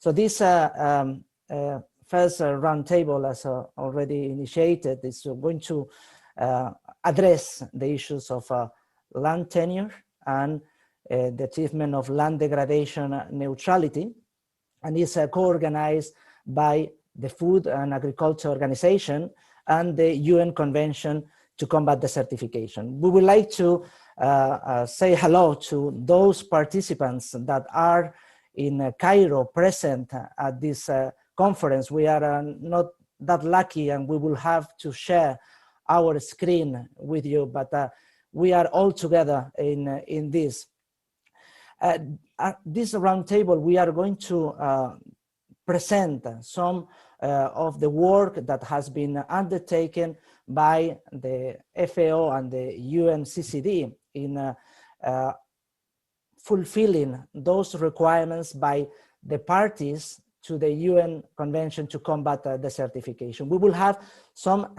So this first roundtable, as already initiated, is going to address the issues of land tenure and the achievement of land degradation neutrality, and is co-organized by the Food and Agriculture Organization and the UN Convention to Combat Desertification. We would like to say hello to those participants that are in Cairo present at this conference. We are not that lucky, and we will have to share our screen with you, but we are all together in this. At this roundtable, we are going to present some of the work that has been undertaken by the FAO and the UNCCD in fulfilling those requirements by the parties to the UN Convention to Combat Desertification. We will have some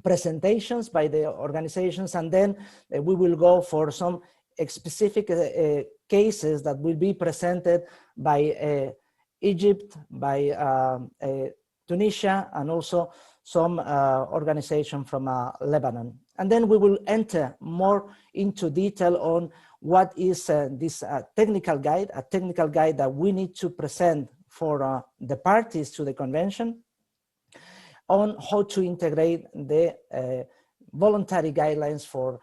presentations by the organizations, and then we will go for some specific cases that will be presented by Egypt, by Tunisia, and also some organization from Lebanon. And then we will enter more into detail on what is this technical guide, a technical guide that we need to present for the parties to the convention, on how to integrate the voluntary guidelines for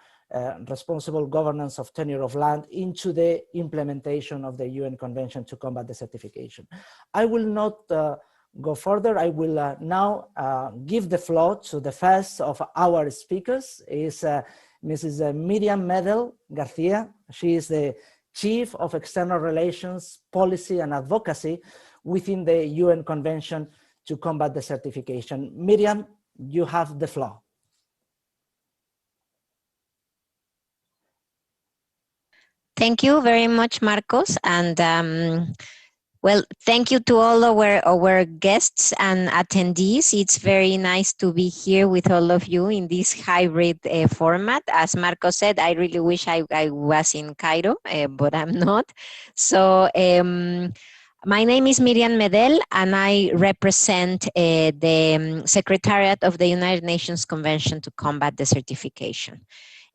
responsible governance of tenure of land into the implementation of the UN Convention to Combat Desertification. I will not go further. I will now give the floor to the first of our speakers, is Mrs. Miriam Medel Garcia. She is the Chief of External Relations, Policy and Advocacy within the UN Convention to Combat Desertification. Miriam, you have the floor. Thank you very much, Marcos. And well, thank you to all our guests and attendees. It's very nice to be here with all of you in this hybrid format. As Marcos said, I really wish I was in Cairo, but I'm not. So my name is Miriam Medel, and I represent the Secretariat of the United Nations Convention to Combat Desertification.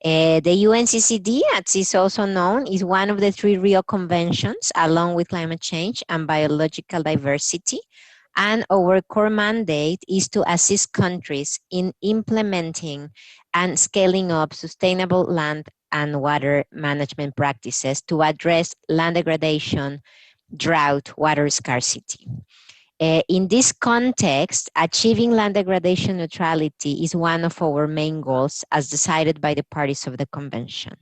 The UNCCD, as is also known, is one of the 3 Rio Conventions, along with climate change and biological diversity. And our core mandate is to assist countries in implementing and scaling up sustainable land and water management practices to address land degradation, drought, water scarcity. In this context, achieving land degradation neutrality is one of our main goals as decided by the parties of the convention.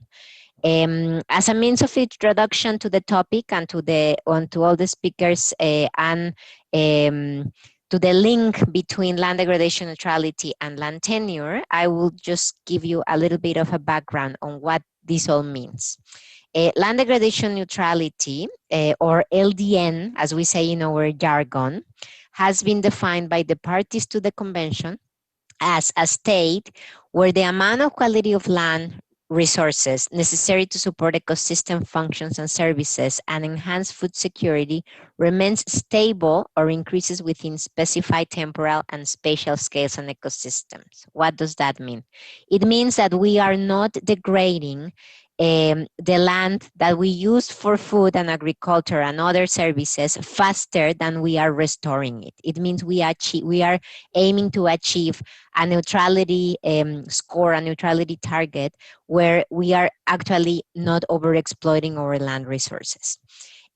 As a means of introduction to the topic and to all the speakers and to the link between land degradation neutrality and land tenure, I will just give you a little bit of a background on what this all means. Land degradation neutrality, or LDN, as we say in our jargon, has been defined by the parties to the convention as a state where the amount of quality of land resources necessary to support ecosystem functions and services and enhance food security remains stable or increases within specified temporal and spatial scales and ecosystems. What does that mean? It means that we are not degrading the land that we use for food and agriculture and other services faster than we are restoring it. It means we are aiming to achieve a neutrality score, a neutrality target, where we are actually not overexploiting our land resources.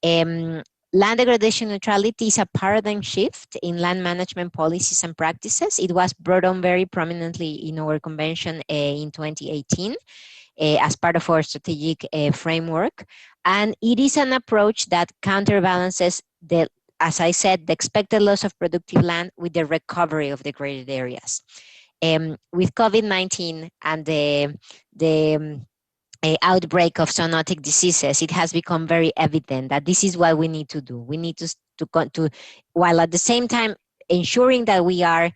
Land degradation neutrality is a paradigm shift in land management policies and practices. It was brought on very prominently in our convention in 2018. As part of our strategic framework. And it is an approach that counterbalances as I said, the expected loss of productive land with the recovery of degraded areas. With COVID-19 and the outbreak of zoonotic diseases, it has become very evident that this is what we need to do. We need to while at the same time ensuring that we are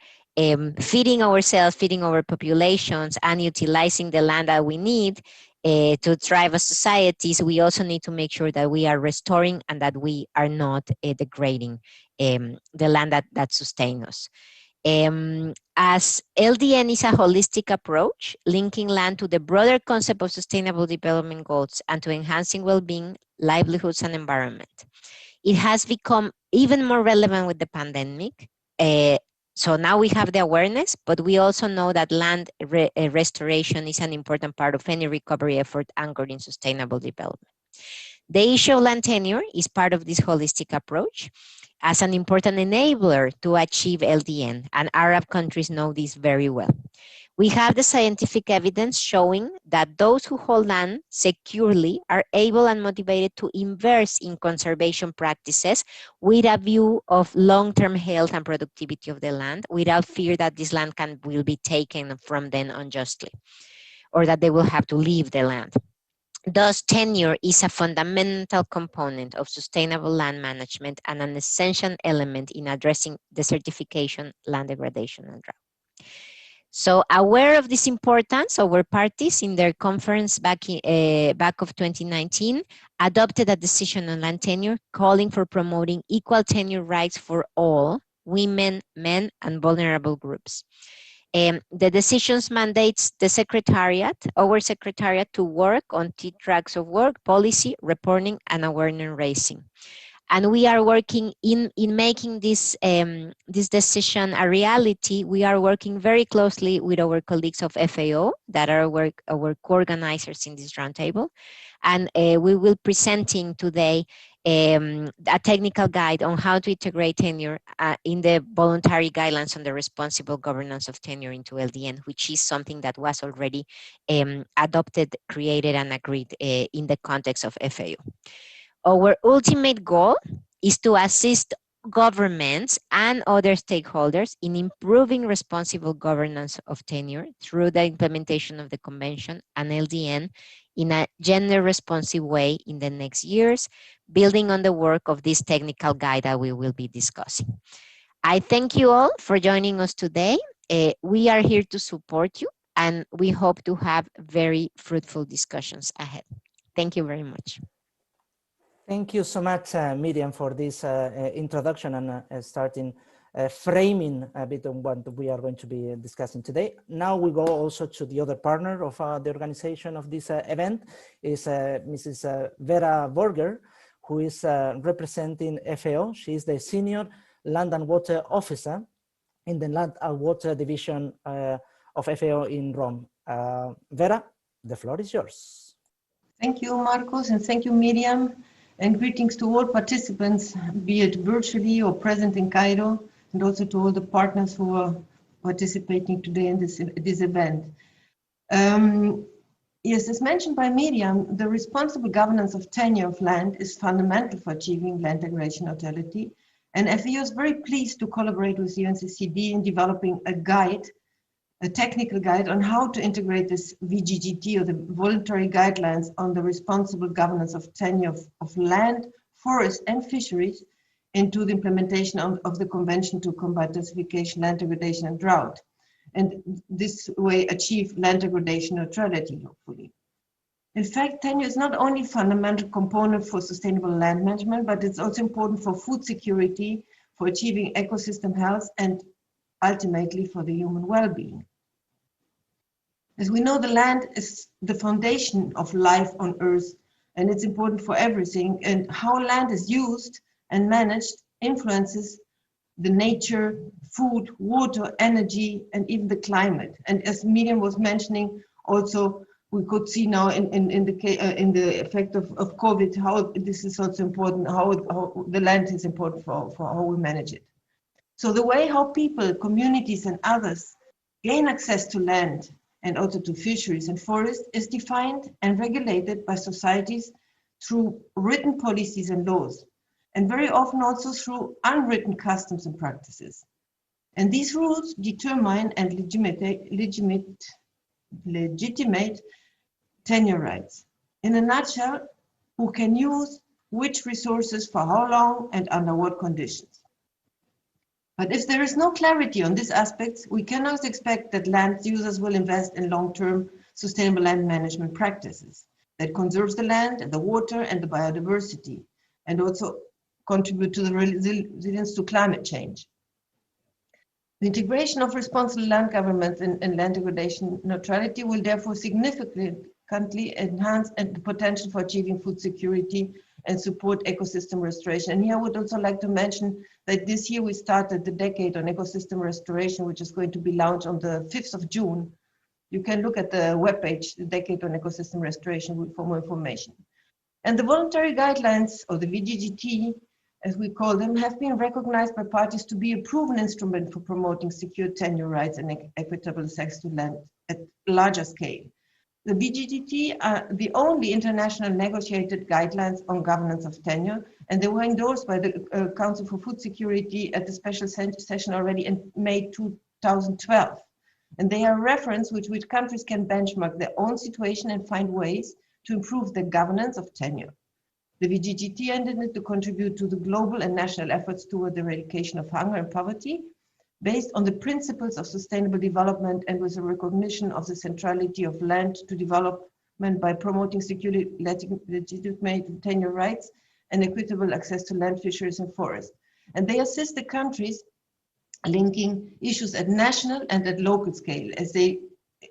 feeding ourselves, feeding our populations, and utilizing the land that we need, to thrive as societies, we also need to make sure that we are restoring and that we are not degrading the land that sustains us. As LDN is a holistic approach, linking land to the broader concept of sustainable development goals and to enhancing well-being, livelihoods, and environment. It has become even more relevant with the pandemic. So now we have the awareness, but we also know that land restoration is an important part of any recovery effort anchored in sustainable development. The issue of land tenure is part of this holistic approach as an important enabler to achieve LDN, and Arab countries know this very well. We have the scientific evidence showing that those who hold land securely are able and motivated to invest in conservation practices with a view of long-term health and productivity of the land, without fear that this land will be taken from them unjustly, or that they will have to leave the land. Thus, tenure is a fundamental component of sustainable land management and an essential element in addressing desertification, land degradation, and drought. So, aware of this importance, our parties in their conference back of 2019 adopted a decision on land tenure calling for promoting equal tenure rights for all women, men, and vulnerable groups. The decisions mandates the secretariat, our secretariat, to work on key tracks of work, policy, reporting, and awareness raising. And we are working in making this decision a reality. We are working very closely with our colleagues of FAO that are our co-organizers in this roundtable. And we will presenting today a technical guide on how to integrate tenure in the voluntary guidelines on the responsible governance of tenure into LDN, which is something that was already adopted, created, and agreed in the context of FAO. Our ultimate goal is to assist governments and other stakeholders in improving responsible governance of tenure through the implementation of the convention and LDN in a gender-responsive way in the next years, building on the work of this technical guide that we will be discussing. I thank you all for joining us today. We are here to support you, and we hope to have very fruitful discussions ahead. Thank you very much. Thank you so much, Miriam, for this introduction and starting framing a bit on what we are going to be discussing today. Now we go also to the other partner of the organization of this event, is Mrs. Vera Borger, who is representing FAO. She is the Senior Land and Water Officer in the Land and Water Division of FAO in Rome. Vera, the floor is yours. Thank you, Marcos, and thank you, Miriam. And greetings to all participants, be it virtually or present in Cairo, and also to all the partners who are participating today in this event. Yes, as mentioned by Miriam, the responsible governance of tenure of land is fundamental for achieving land degradation neutrality. And FAO is very pleased to collaborate with UNCCD in developing a guide, a technical guide on how to integrate this VGGT, or the voluntary guidelines on the responsible governance of tenure of land, forest, and fisheries into the implementation of the Convention to combat desertification, land degradation, and drought. And this way achieve land degradation neutrality, hopefully. In fact, tenure is not only a fundamental component for sustainable land management, but it's also important for food security, for achieving ecosystem health, and ultimately for the human well-being. As we know, the land is the foundation of life on Earth, and it's important for everything. And how land is used and managed influences the nature, food, water, energy, and even the climate. And as Miriam was mentioning, also we could see now in the effect of COVID how this is also important, how the land is important for how we manage it. So the way how people, communities, and others gain access to land and also to fisheries and forests is defined and regulated by societies through written policies and laws, and very often also through unwritten customs and practices. And these rules determine and legitimate tenure rights. In a nutshell, who can use which resources for how long and under what conditions. But if there is no clarity on these aspects, we cannot expect that land users will invest in long-term sustainable land management practices that conserves the land, the water, and the biodiversity, and also contribute to the resilience to climate change. The integration of responsible land governance and land degradation neutrality will therefore significantly enhance the potential for achieving food security and support ecosystem restoration. And here I would also like to mention that this year we started the Decade on Ecosystem Restoration, which is going to be launched on the 5th of June. You can look at the webpage, the Decade on Ecosystem Restoration, for more information. And the voluntary guidelines, or the VGGT, as we call them, have been recognized by parties to be a proven instrument for promoting secure tenure rights and equitable access to land at larger scale. The VGGT are the only international negotiated guidelines on governance of tenure, and they were endorsed by the Council for Food Security at the special session already in May 2012. And they are a reference which countries can benchmark their own situation and find ways to improve the governance of tenure. The VGGT intended to contribute to the global and national efforts toward the eradication of hunger and poverty, based on the principles of sustainable development and with a recognition of the centrality of land to development by promoting securely legitimate tenure rights and equitable access to land, fisheries, and forests. And they assist the countries linking issues at national and at local scale as they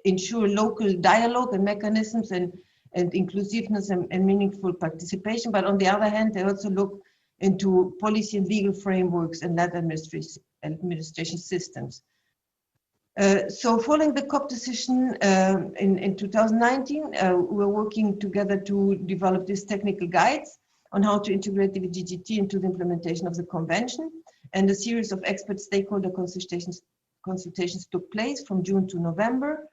ensure local dialogue and mechanisms and inclusiveness and meaningful participation. But on the other hand, they also look into policy and legal frameworks and land administration systems. So following the COP decision in 2019, we're working together to develop these technical guides on how to integrate the VGGT into the implementation of the convention. And a series of expert stakeholder consultations took place from June to November.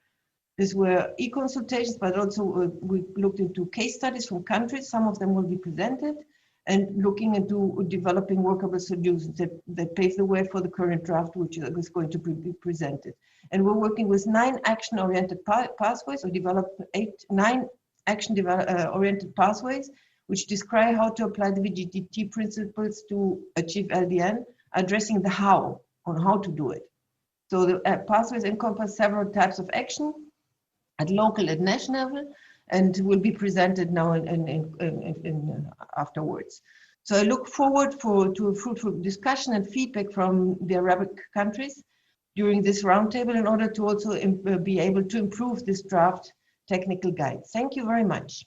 These were e-consultations, but also we looked into case studies from countries. Some of them will be presented, and looking into developing workable solutions that pave the way for the current draft, which is going to be presented. And we're working with 9 action-oriented pathways, or developed 9 action-oriented pathways, which describe how to apply the VGGT principles to achieve LDN, addressing the how, on how to do it. So the pathways encompass several types of action at local and national level, and will be presented now afterwards. So I look forward to a fruitful discussion and feedback from the Arabic countries during this roundtable in order to also be able to improve this draft technical guide. Thank you very much.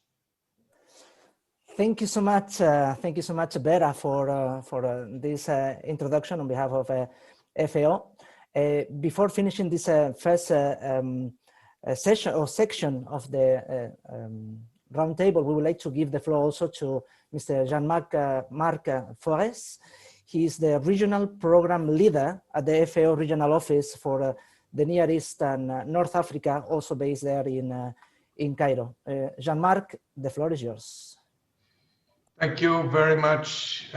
Thank you so much. Thank you so much, Vera, for this introduction on behalf of FAO. Before finishing this first session or section of the roundtable, we would like to give the floor also to Mr. Jean-Marc Forest. He is the regional program leader at the FAO regional office for the Near East and North Africa, also based there in Cairo. Jean-Marc, the floor is yours. Thank you very much,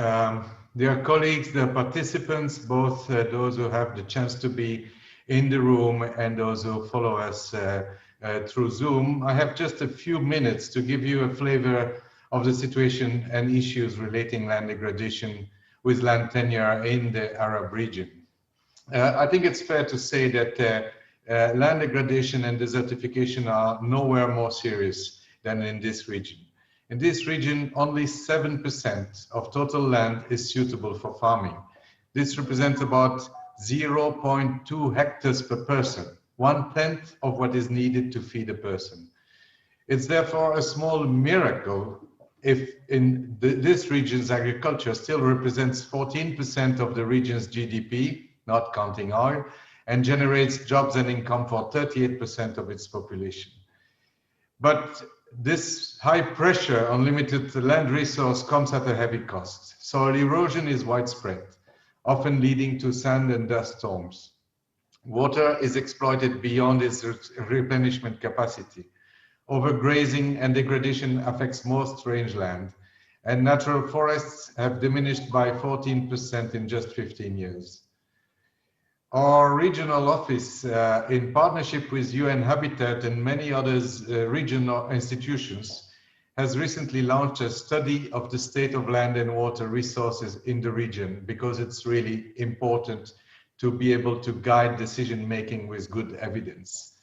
dear colleagues, the participants, both those who have the chance to be in the room and those who follow us through Zoom. I have just a few minutes to give you a flavor of the situation and issues relating land degradation with land tenure in the Arab region. I think it's fair to say that land degradation and desertification are nowhere more serious than in this region. In this region, only 7% of total land is suitable for farming. This represents about 0.2 hectares per person, 1/10 of what is needed to feed a person. It's therefore a small miracle if in this region's agriculture still represents 14% of the region's GDP, not counting oil, and generates jobs and income for 38% of its population. But this high pressure on limited land resource comes at a heavy cost. Soil erosion is widespread, often leading to sand and dust storms. Water is exploited beyond its replenishment capacity. Overgrazing and degradation affects most rangeland, and natural forests have diminished by 14% in just 15 years. Our regional office, in partnership with UN Habitat and many other regional institutions, has recently launched a study of the state of land and water resources in the region, because it's really important to be able to guide decision-making with good evidence.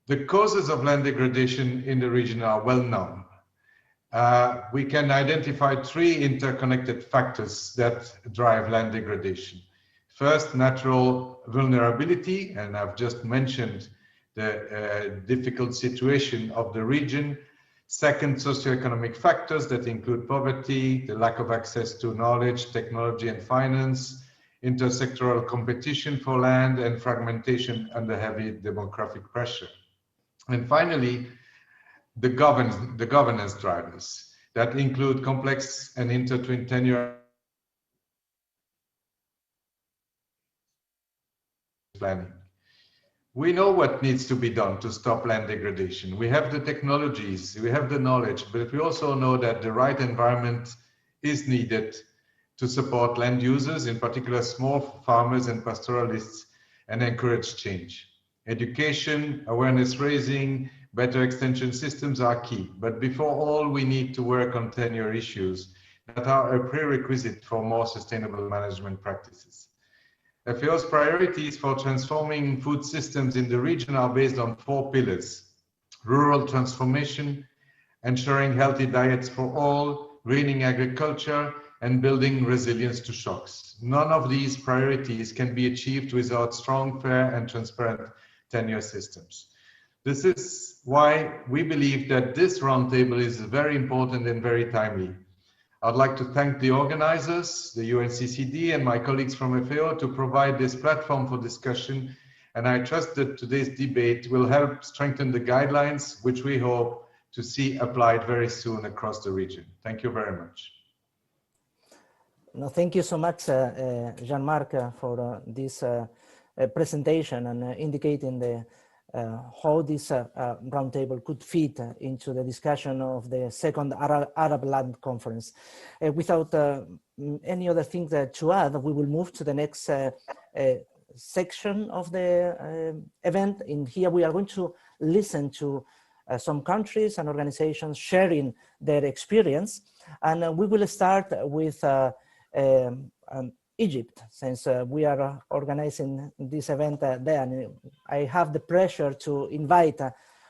The causes of land degradation in the region are well known. We can identify three interconnected factors that drive land degradation. First, natural vulnerability, and I've just mentioned the difficult situation of the region. Second, socioeconomic factors that include poverty, the lack of access to knowledge, technology, and finance, intersectoral competition for land, and fragmentation under heavy demographic pressure. And finally, the governance drivers that include complex and intertwined tenure planning. We know what needs to be done to stop land degradation. We have the technologies, we have the knowledge, but we also know that the right environment is needed to support land users, in particular small farmers and pastoralists, and encourage change. Education, awareness raising, better extension systems are key. But before all, we need to work on tenure issues that are a prerequisite for more sustainable management practices. FAO's priorities for transforming food systems in the region are based on four pillars: rural transformation, ensuring healthy diets for all, greening agriculture, and building resilience to shocks. None of these priorities can be achieved without strong, fair, and transparent tenure systems. This is why we believe that this roundtable is very important and very timely. I'd like to thank the organizers, the UNCCD, and my colleagues from FAO to provide this platform for discussion. And I trust that today's debate will help strengthen the guidelines, which we hope to see applied very soon across the region. Thank you very much. No, thank you so much, Jean-Marc, for this presentation and indicating the how this roundtable could fit into the discussion of the second Arab Land Conference. Without any other thing to add, we will move to the next section of the event. In here, we are going to listen to some countries and organizations sharing their experience. And we will start with Egypt, since we are organizing this event there. And I have the pleasure to invite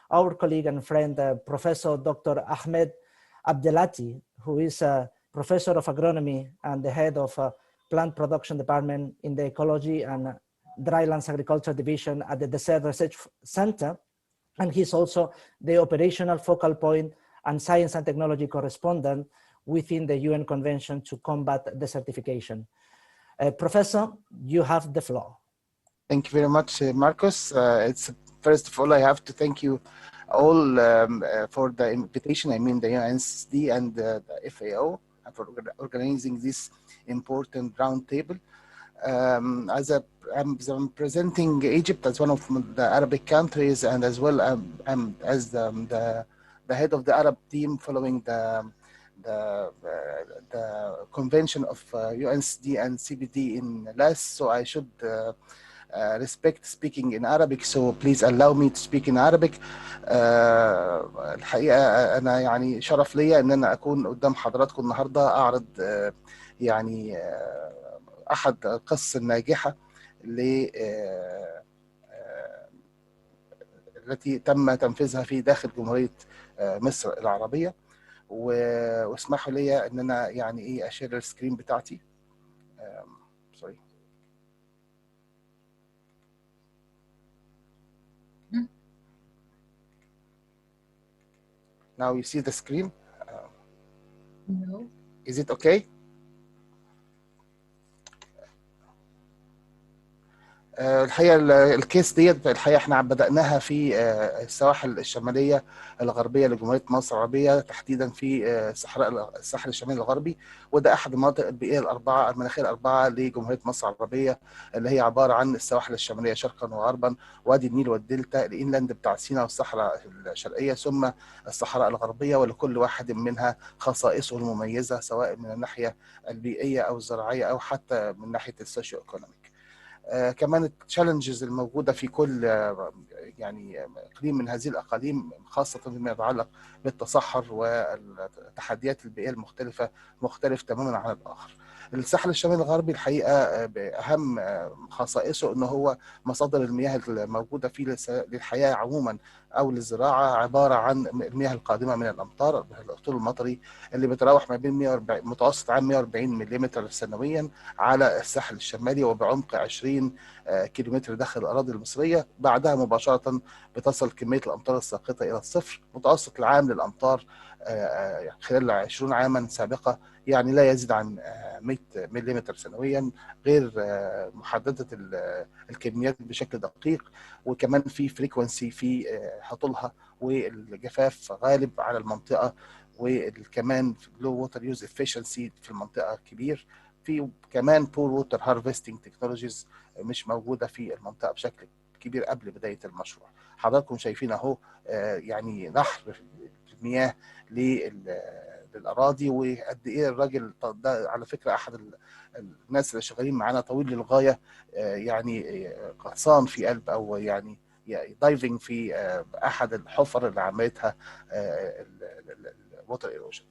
our colleague and friend, Professor Dr. Ahmed Abdelati, who is a professor of agronomy and the head of plant production department in the Ecology and Drylands Agriculture Division at the Desert Research Center. And he's also the operational focal point and science and technology correspondent within the UN Convention to combat desertification. Professor, you have the floor. Thank you very much, Marcos. First of all, I have to thank you all for the invitation. I mean the UNCCD and the FAO for organizing this important roundtable. As I'm presenting Egypt as one of the Arabic countries, and as well as the head of the Arab team following the convention of UNCCD and CBD in LAS, so I should respect speaking in Arabic, so please allow me to speak in Arabic. الحقيقة أنا يعني شرف ليا إن أنا أكون قدام حضراتكم النهاردة أعرض يعني أحد القصص الناجحة التي تم تنفيذها في داخل جمهورية مصر العربية. واسمحوا لي ان انا يعني ايه اشير السكرين بتاعتي. سوري. Now you see the screen? No. Is it okay? الحقيقه الكيس ديت الحقيقه احنا بدأناها في السواحل الشماليه الغربيه لجمهوريه مصر العربيه، تحديدا في الساحل الشمالي الغربي، وده احد المناطق البيئيه الاربعه المناخيه الاربعه لجمهوريه مصر العربيه، اللي هي عباره عن السواحل الشماليه شرقا وغربا، وادي النيل والدلتا، الانلاند بتاع سيناء والصحراء الشرقيه، ثم الصحراء الغربيه، ولكل واحد منها خصائصه المميزه سواء من الناحيه البيئيه او الزراعيه او حتى من ناحيه السوشيو ايكونوميك. كمان التشالنجز الموجوده في كل يعني اقليم من هذه الاقاليم، خاصه فيما يتعلق بالتصحر والتحديات البيئيه المختلفه، مختلف تماما عن الاخر. الساحل الشمالي الغربي الحقيقه باهم خصائصه ان هو مصادر المياه الموجوده فيه للحياه عموما او للزراعه عباره عن المياه القادمه من الامطار، الهطول المطري اللي بيتراوح ما بين 140 متوسط عام 140 ملم سنويا على الساحل الشمالي وبعمق 20 كيلومتر داخل الاراضي المصريه. بعدها مباشره بتصل كميه الامطار الساقطه الى الصفر. متوسط العام للامطار خلال 20 عاما سابقه يعني لا يزيد عن 100 ملم سنويا، غير محدده الكميات بشكل دقيق. وكمان في فريكونسي في هطولها، والجفاف غالب على المنطقه، وكمان لو ووتر يوز افشنسي في المنطقه كبير. في كمان بور ووتر هارفستنج تكنولوجيز مش موجوده في المنطقه بشكل كبير قبل بدايه المشروع. حضراتكم شايفين اهو يعني نحر المياه للاراضي، وقد ايه الراجل ده على فكره احد الناس اللي شغالين معانا طويل للغايه، يعني غطسان في قلب او يعني دايفنج في احد الحفر اللي عملتها الووتر ايروجن.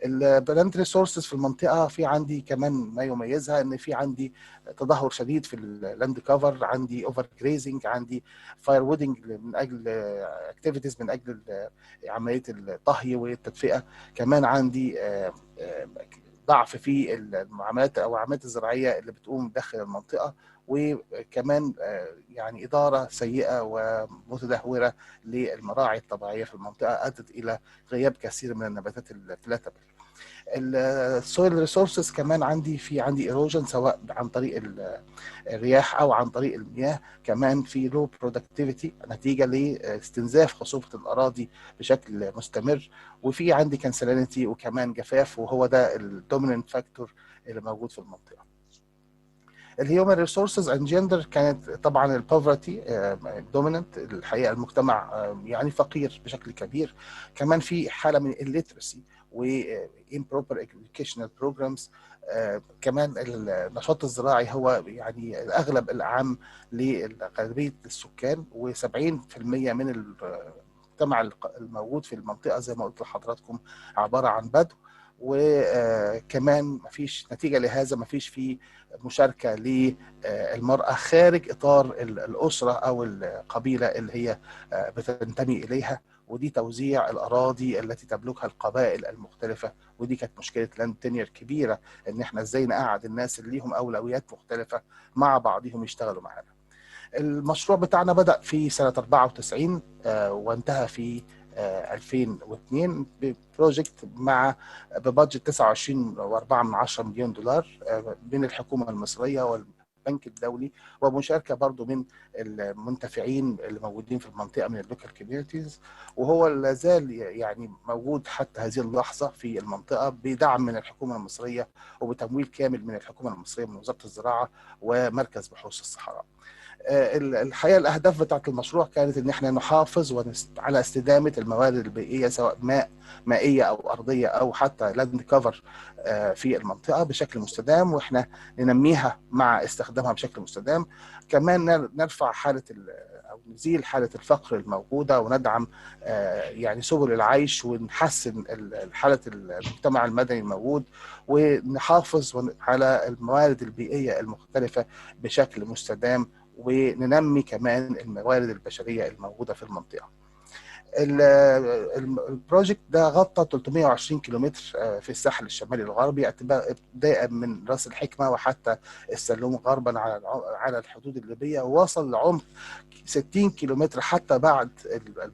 البلاند ريسورسز في المنطقه في عندي كمان ما يميزها ان في عندي تدهور شديد في اللاند كفر، عندي اوفر جريزنج، عندي فاير وودنج من اجل اكتيفيتيز من اجل عمليه الطهي والتدفئه. كمان عندي ضعف في المعاملات او العمليات الزراعيه اللي بتقوم داخل المنطقه، وكمان يعني اداره سيئه ومتدهوره للمراعي الطبيعيه في المنطقه ادت الى غياب كثير من النباتات الفلاتبل. السويل ريسورسز كمان عندي ايروجن سواء عن طريق الرياح او عن طريق المياه. كمان في لو برودكتيفيتي نتيجه لاستنزاف خصوبه الاراضي بشكل مستمر، وفي عندي كانسلينيتي وكمان جفاف، وهو ده الدوميننت فاكتور اللي موجود في المنطقه. الهيومن ريسورسز اند جندر كانت طبعا البوفرتي دوميننت، الحقيقه المجتمع يعني فقير بشكل كبير. كمان في حاله من الليترسي و improper educational programs. كمان النشاط الزراعي هو يعني الاغلب الاعم لغالبيه السكان، و70% من المجتمع الموجود في المنطقه زي ما قلت لحضراتكم عباره عن بدو. وكمان مفيش نتيجه لهذا مفيش فيه مشاركه للمراه خارج اطار الاسره او القبيله اللي هي بتنتمي اليها، ودي توزيع الاراضي التي تملكها القبائل المختلفه. ودي كانت مشكله لاند تنير كبيره، ان احنا ازاي نقعد الناس اللي ليهم اولويات مختلفه مع بعضهم يشتغلوا معانا. المشروع بتاعنا بدأ في سنة 94 وانتهى في 2002 ببروجكت ببادجت 29.4 مليون دولار من الحكومة المصرية والبنك الدولي، ومشاركة برضو من المنتفعين اللي موجودين في المنطقة من اللوكال كوميونيتيز. وهو لا زال يعني موجود حتى هذه اللحظة في المنطقة بدعم من الحكومة المصرية وبتمويل كامل من الحكومة المصرية من وزارة الزراعة ومركز بحوث الصحراء. الحقيقه الاهداف بتاعت المشروع كانت ان احنا نحافظ على استدامه الموارد البيئيه سواء مائيه او ارضيه او حتى لاند كفر في المنطقه بشكل مستدام، واحنا ننميها مع استخدامها بشكل مستدام. كمان نرفع حاله او نزيل حاله الفقر الموجوده، وندعم يعني سبل العيش، ونحسن حاله المجتمع المدني الموجود، ونحافظ على الموارد البيئيه المختلفه بشكل مستدام، وننمي كمان الموارد البشريه الموجوده في المنطقه. البروجكت ده غطى 320 كيلومتر في الساحل الشمالي الغربي، ابتداء من راس الحكمه وحتى السلوم غربا على الحدود الليبيه، ووصل لعمق 60 كيلومتر حتى بعد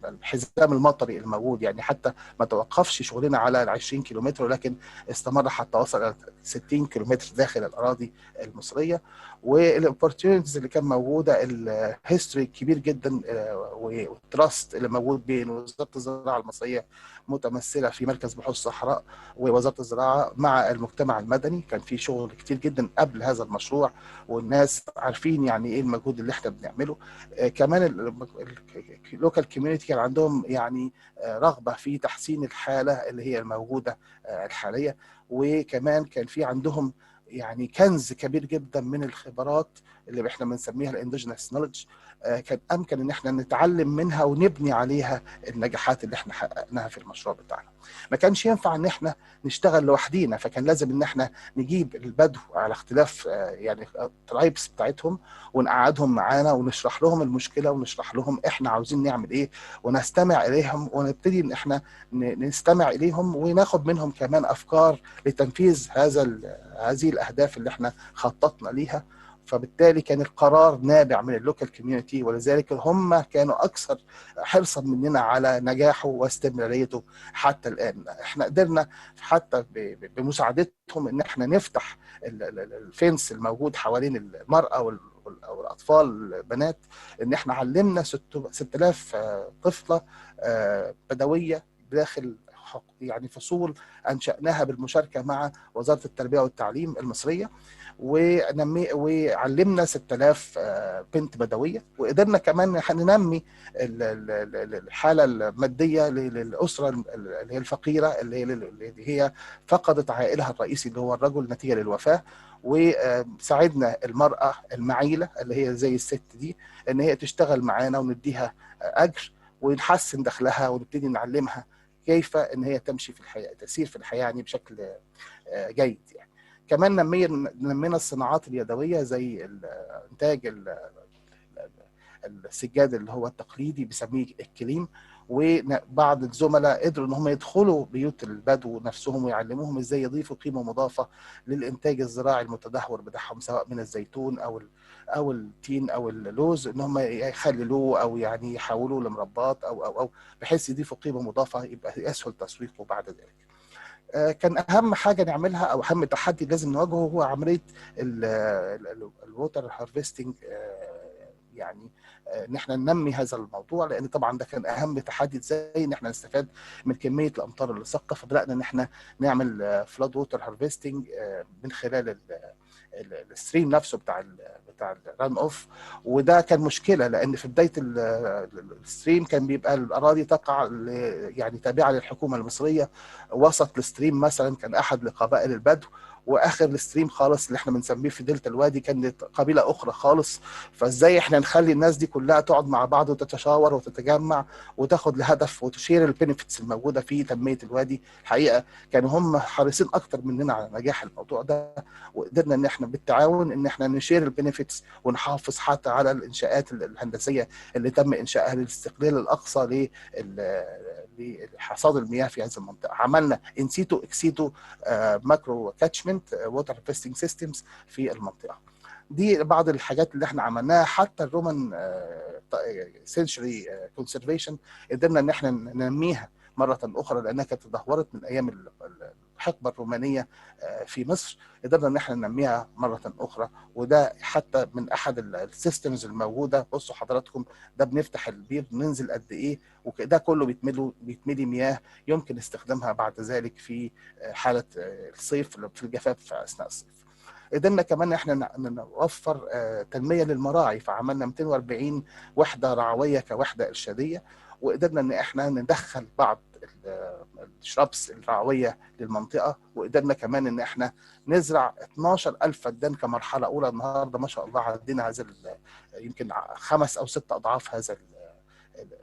الحزام المطري الموجود. يعني حتى ما توقفش شغلنا على ال 20 كيلومتر، ولكن استمر حتى وصل الى 60 كيلومتر داخل الاراضي المصريه. والاوبورتيونيتيز اللي كان موجوده، الهيستوري كبير جدا والتراست اللي موجود بين وزاره الزراعه المصريه متمثله في مركز بحوث الصحراء ووزاره الزراعه مع المجتمع المدني. كان في شغل كتير جدا قبل هذا المشروع، والناس عارفين يعني ايه المجهود اللي احنا بنعمله. كمان اللوكال كوميونتي كان عندهم يعني رغبه في تحسين الحاله اللي هي الموجوده الحاليه، وكمان كان في عندهم يعني كنز كبير جدا من الخبرات اللي احنا بنسميها الاندوجينس نوليدج، كان امكن ان احنا نتعلم منها ونبني عليها النجاحات اللي احنا حققناها في المشروع بتاعنا. ما كانش ينفع ان احنا نشتغل لوحدينا، فكان لازم ان احنا نجيب البدو على اختلاف يعني الترايبس بتاعتهم ونقعدهم معانا ونشرح لهم المشكله ونشرح لهم احنا عاوزين نعمل ايه، ونستمع اليهم ونبتدي ان احنا نستمع اليهم وناخد منهم كمان افكار لتنفيذ هذه الاهداف اللي احنا خططنا ليها. فبالتالي كان القرار نابع من اللوكال كوميونتي، ولذلك هم كانوا اكثر حرصا مننا على نجاحه واستمراريته حتى الان. احنا قدرنا حتى بمساعدتهم ان احنا نفتح الفنس الموجود حوالين المراه او الاطفال البنات، ان احنا علمنا 6000 طفله بدويه داخل يعني فصول انشاناها بالمشاركه مع وزاره التربيه والتعليم المصريه، وعلمنا 6000 بنت بدويه، وقدرنا كمان ننمي الحاله الماديه للاسره اللي هي الفقيره، اللي هي فقدت عائلها الرئيسي اللي هو الرجل نتيجه للوفاه، وساعدنا المراه المعيله اللي هي زي الست دي ان هي تشتغل معانا ونديها اجر ونحسن دخلها، ونبتدي نعلمها كيف ان هي تمشي في الحياه، تسير في الحياه يعني بشكل جيد يعني. كمان نمينا الصناعات اليدويه زي انتاج السجاد اللي هو التقليدي بسميه الكليم، وبعض الزملاء قدروا ان هم يدخلوا بيوت البدو نفسهم ويعلموهم ازاي يضيفوا قيمه مضافه للانتاج الزراعي المتدهور بتاعهم، سواء من الزيتون او التين او اللوز، ان هم يخللوه او يعني يحولوه لمربات او بحيث يضيفوا قيمه مضافه يبقى اسهل تسويقه بعد ذلك. كان اهم حاجه نعملها او اهم تحدي لازم نواجهه هو عمليه الووتر هارفستنج، يعني ان احنا ننمي هذا الموضوع، لان طبعا ده كان اهم تحدي، ازاي ان احنا نستفاد من كميه الامطار اللي ساقطه. فبدانا ان احنا نعمل فلود ووتر هارفستنج من خلال الستريم نفسه بتاع الران اوف، وده كان مشكله لان في بدايه الستريم كان بيبقى الاراضي تقع يعني تابعه للحكومه المصريه، وسط الستريم مثلا كان احد لقبائل البدو، واخر الستريم خالص اللي احنا بنسميه في دلتا الوادي كانت قبيله اخرى خالص. فازاي احنا نخلي الناس دي كلها تقعد مع بعض وتتشاور وتتجمع وتاخد لهدف وتشير البينيفيتس الموجوده في تنميه الوادي؟ الحقيقه كانوا هم حريصين اكتر مننا على نجاح الموضوع ده، وقدرنا ان احنا بالتعاون ان احنا نشير البينيفيتس ونحافظ حتى على الانشاءات الهندسيه اللي تم انشائها للاستقلال الاقصى لحصاد المياه في هذه المنطقه. عملنا انسيتو اكسيتو ماكرو كاتشمنت ووتر هارفستنج سيستمز في المنطقه دي. بعض الحاجات اللي احنا عملناها حتى الرومان سنشري كونسرفيشن قدرنا ان احنا ننميها مره اخرى، لانها كانت تدهورت من ايام الحقبه الرومانيه في مصر. قدرنا ان احنا ننميها مره اخرى، وده حتى من احد السيستمز الموجوده. بصوا حضراتكم، ده بنفتح البير ننزل قد ايه، وده كله بيتملي مياه يمكن استخدامها بعد ذلك في حاله الصيف، في الجفاف اثناء الصيف. قدرنا كمان احنا نوفر تنميه للمراعي، فعملنا 240 وحده رعويه كوحده ارشاديه، وقدرنا ان احنا ندخل بعض الشرابس الرعويه للمنطقه، وقدرنا كمان ان احنا نزرع 12,000 فدان كمرحله اولى. النهارده ما شاء الله عدينا هذا يمكن 5 أو 6 اضعاف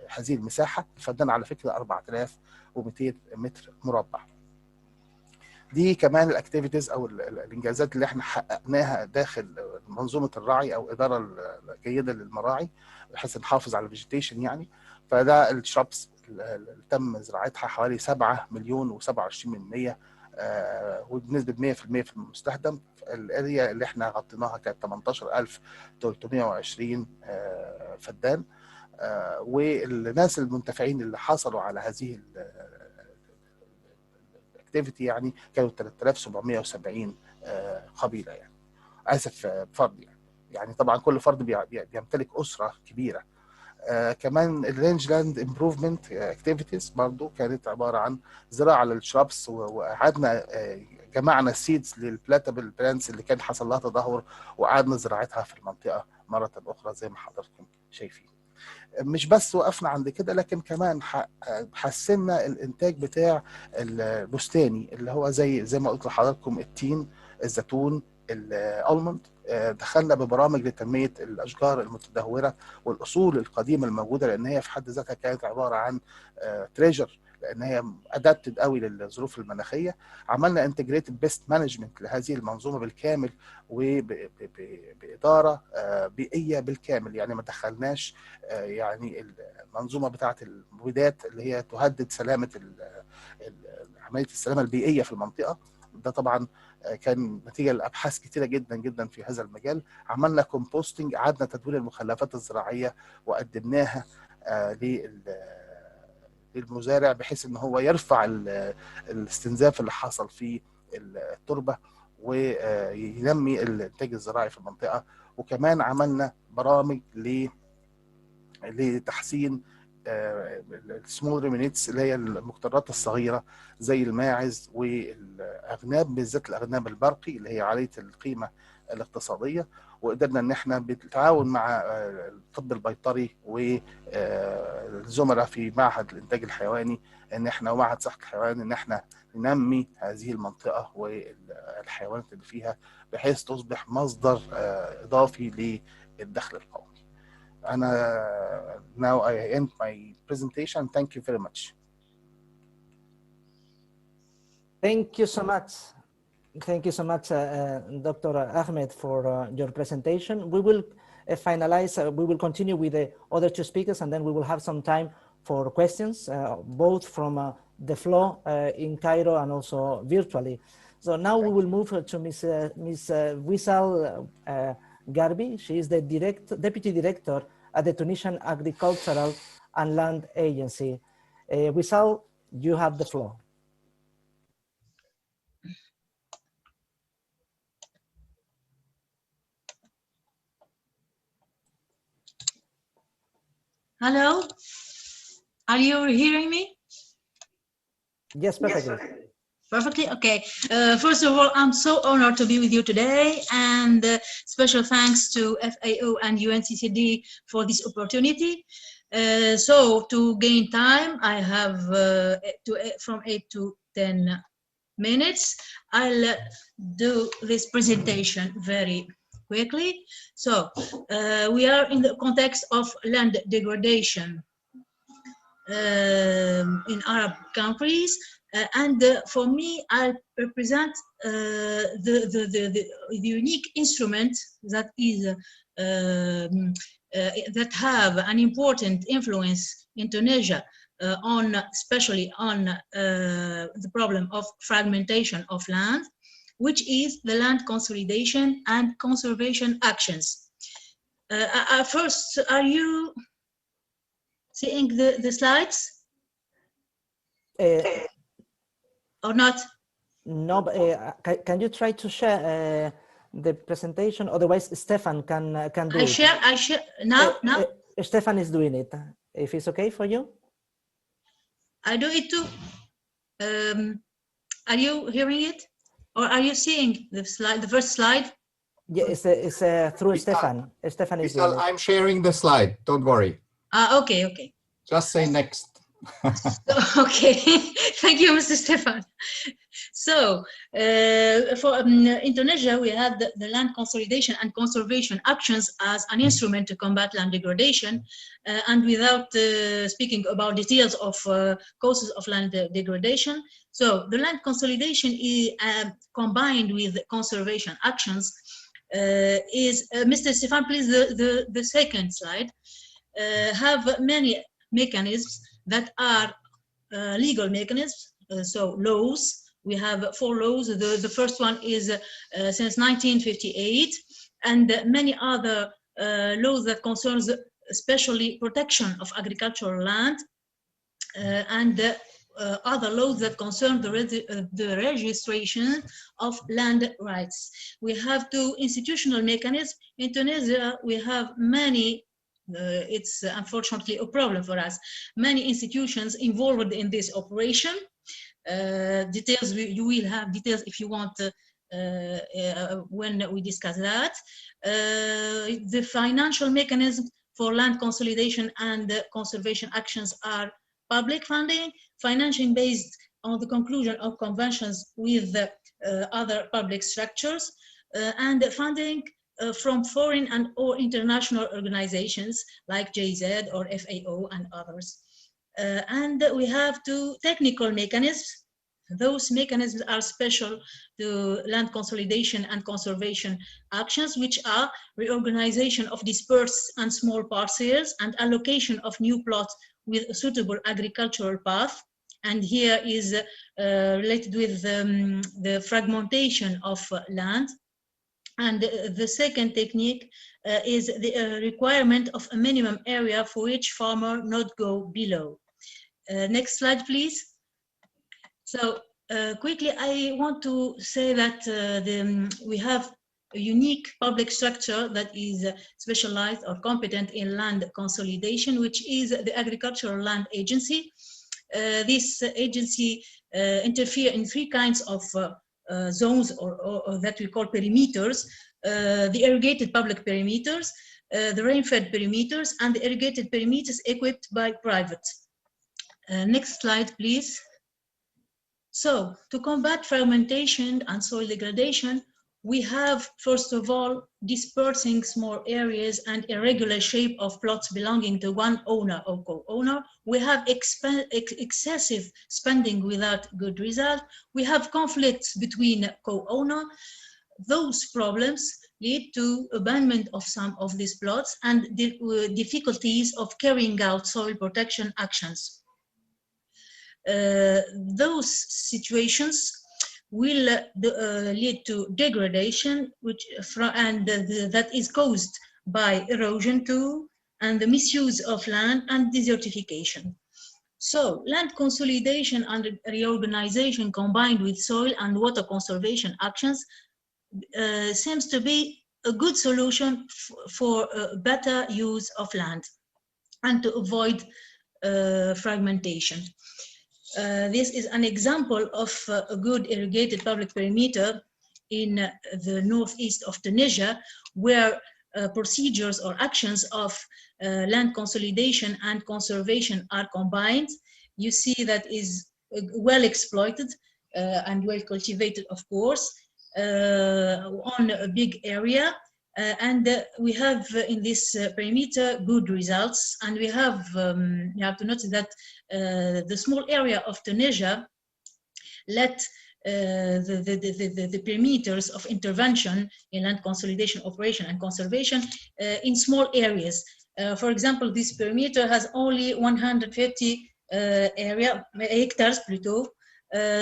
هذه المساحه. الفدان على فكره 4200 متر مربع. دي كمان الاكتيفيتيز او الانجازات اللي احنا حققناها داخل منظومه الرعي او اداره جيده للمراعي، بحيث نحافظ على الفيجيتيشن يعني. فده الشرابس اللي تم زراعتها حوالي 7 مليون و27 من 100 وبنسبه 100% في المستهدم. الاريا اللي احنا غطيناها كانت 18320 فدان، والناس المنتفعين اللي حصلوا على هذه الاكتيفيتي يعني كانوا 3770 قبيله يعني، اسف فرد يعني طبعا كل فرد بيمتلك اسره كبيره. كمان الرينج لاند امبروفمنت اكتيفيتيز برضو كانت عباره عن زراعه للشرابس، وقعدنا جمعنا السيدز للبلاتابل بلانتس اللي كان حصل لها تدهور، وقعدنا زراعتها في المنطقه مره اخرى زي ما حضراتكم شايفين. مش بس وقفنا عند كده، لكن كمان حسنا الانتاج بتاع البستاني اللي هو زي ما قلت لحضراتكم، التين، الزيتون، الالموند، دخلنا ببرامج لتنميه الاشجار المتدهوره والاصول القديمه الموجوده، لان هي في حد ذاتها كانت عباره عن تريجر، لان هي ادابتد قوي للظروف المناخيه. عملنا انتجريتد بيست مانجمنت لهذه المنظومه بالكامل وباداره بيئيه بالكامل، يعني ما دخلناش يعني المنظومه بتاعه المبيدات اللي هي تهدد سلامه عمليه السلامه البيئيه في المنطقه. ده طبعا كان نتيجه لابحاث كثيره جدا جدا في هذا المجال. عملنا كومبوستنج، اعدنا تدوير المخلفات الزراعيه وقدمناها للمزارع بحيث ان هو يرفع الاستنزاف اللي حصل في التربه وينمي الانتاج الزراعي في المنطقه. وكمان عملنا برامج لتحسين السمول ريمينيتس اللي هي المقترات الصغيره زي الماعز والاغنام، بالذات الاغنام البرقي اللي هي عاليه القيمه الاقتصاديه. وقدرنا ان احنا بالتعاون مع الطب البيطري والزملاء في معهد الانتاج الحيواني ان احنا ومعهد صحه الحيوان ان احنا ننمي هذه المنطقه والحيوانات اللي فيها بحيث تصبح مصدر اضافي للدخل القومي. Now I end my presentation. Thank you very much. Thank you so much. Thank you so much, Dr. Ahmed, for your presentation. We will finalize, we will continue with the other two speakers, and then we will have some time for questions, both from the floor in Cairo and also virtually. So now we will move to Ms. Wisal Garbi. She is the Deputy Director at the Tunisian Agricultural and Land Agency. Wisal, you have the floor. Hello, are you hearing me? Yes, perfectly. Perfectly, okay. First of all, I'm so honored to be with you today, and special thanks to FAO and UNCCD for this opportunity. So to gain time, I have from 8 to 10 minutes. I'll do this presentation very quickly. So we are in the context of land degradation in Arab countries, and for me, I represent the unique instrument that is that have an important influence in Tunisia especially on the problem of fragmentation of land, which is the land consolidation and conservation actions. First, are you seeing the slides? Or not? No, but can you try to share the presentation? Otherwise, Stefan can do it. I share now. Stefan is doing it. If it's okay for you. I do it too. Are you hearing it, or are you seeing the slide? The first slide. Yeah, it's through Stefan. Stefan is doing it. I'm sharing the slide. Don't worry. Okay. Just say next. Okay, thank you, Mr. Stefan. So, for in Tunisia, we had the land consolidation and conservation actions as an instrument to combat land degradation, and without speaking about details of causes of land degradation. So, the land consolidation is combined with conservation actions is, Mr. Stefan, please, the second slide, have many mechanisms that are legal mechanisms, so laws. We have 4 laws. The first one is since 1958, and many other laws that concerns especially protection of agricultural land, and other laws that concern the registration of land rights. We have 2 institutional mechanisms. In Tunisia, we have many it's unfortunately a problem for us. Many institutions involved in this operation. Details, you will have details if you want when we discuss that. The financial mechanism for land consolidation and conservation actions are public funding, financing based on the conclusion of conventions with other public structures, and funding from foreign and or international organizations like JZ or FAO and others. And we have two technical mechanisms. Those mechanisms are special to land consolidation and conservation actions, which are reorganization of dispersed and small parcels and allocation of new plots with a suitable agricultural path. And here is related with the fragmentation of land. And the second technique is the requirement of a minimum area for which farmer not go below. Next slide, please. So quickly, I want to say that we have a unique public structure that is specialized or competent in land consolidation, which is the Agricultural Land Agency. This agency interferes in three kinds of zones or that we call perimeters, the irrigated public perimeters, the rain-fed perimeters, and the irrigated perimeters equipped by private. Next slide, please. So, to combat fragmentation and soil degradation, we have, first of all, dispersing small areas and irregular shape of plots belonging to one owner or co-owner. We have excessive spending without good result. We have conflicts between co-owner. Those problems lead to abandonment of some of these plots and the difficulties of carrying out soil protection actions. Those situations will lead to degradation, that is caused by erosion too, and the misuse of land and desertification. So land consolidation and reorganization combined with soil and water conservation actions seems to be a good solution for better use of land and to avoid fragmentation. This is an example of a good irrigated public perimeter in the northeast of Tunisia, where procedures or actions of land consolidation and conservation are combined. You see that is well exploited and well cultivated, of course, on a big area. And we have in this perimeter good results, and we have you have to notice that the small area of Tunisia let the perimeters of intervention in land consolidation operation and conservation in small areas. For example, this perimeter has only 150 hectares, plutôt.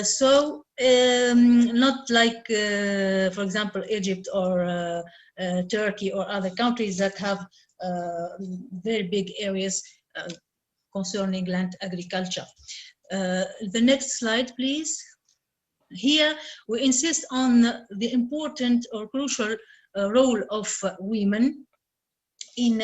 So not like, for example, Egypt or Turkey or other countries that have very big areas concerning land agriculture. The next slide, please. Here we insist on the important or crucial role of women in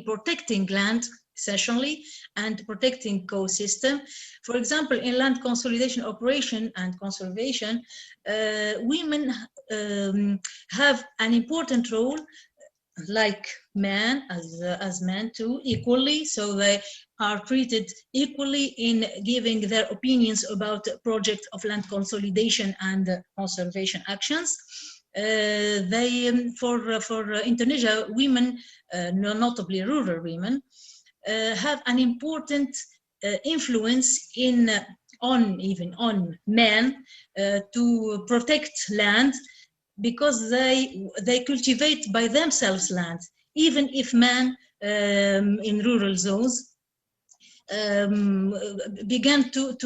protecting land, essentially, and protecting ecosystem. For example, in land consolidation operation and conservation, women have an important role, like men, as men too, equally. So they are treated equally in giving their opinions about the project of land consolidation and conservation actions. In Tunisia, women, notably rural women, have an important influence on men to protect land, because they cultivate by themselves land, even if men in rural zones began to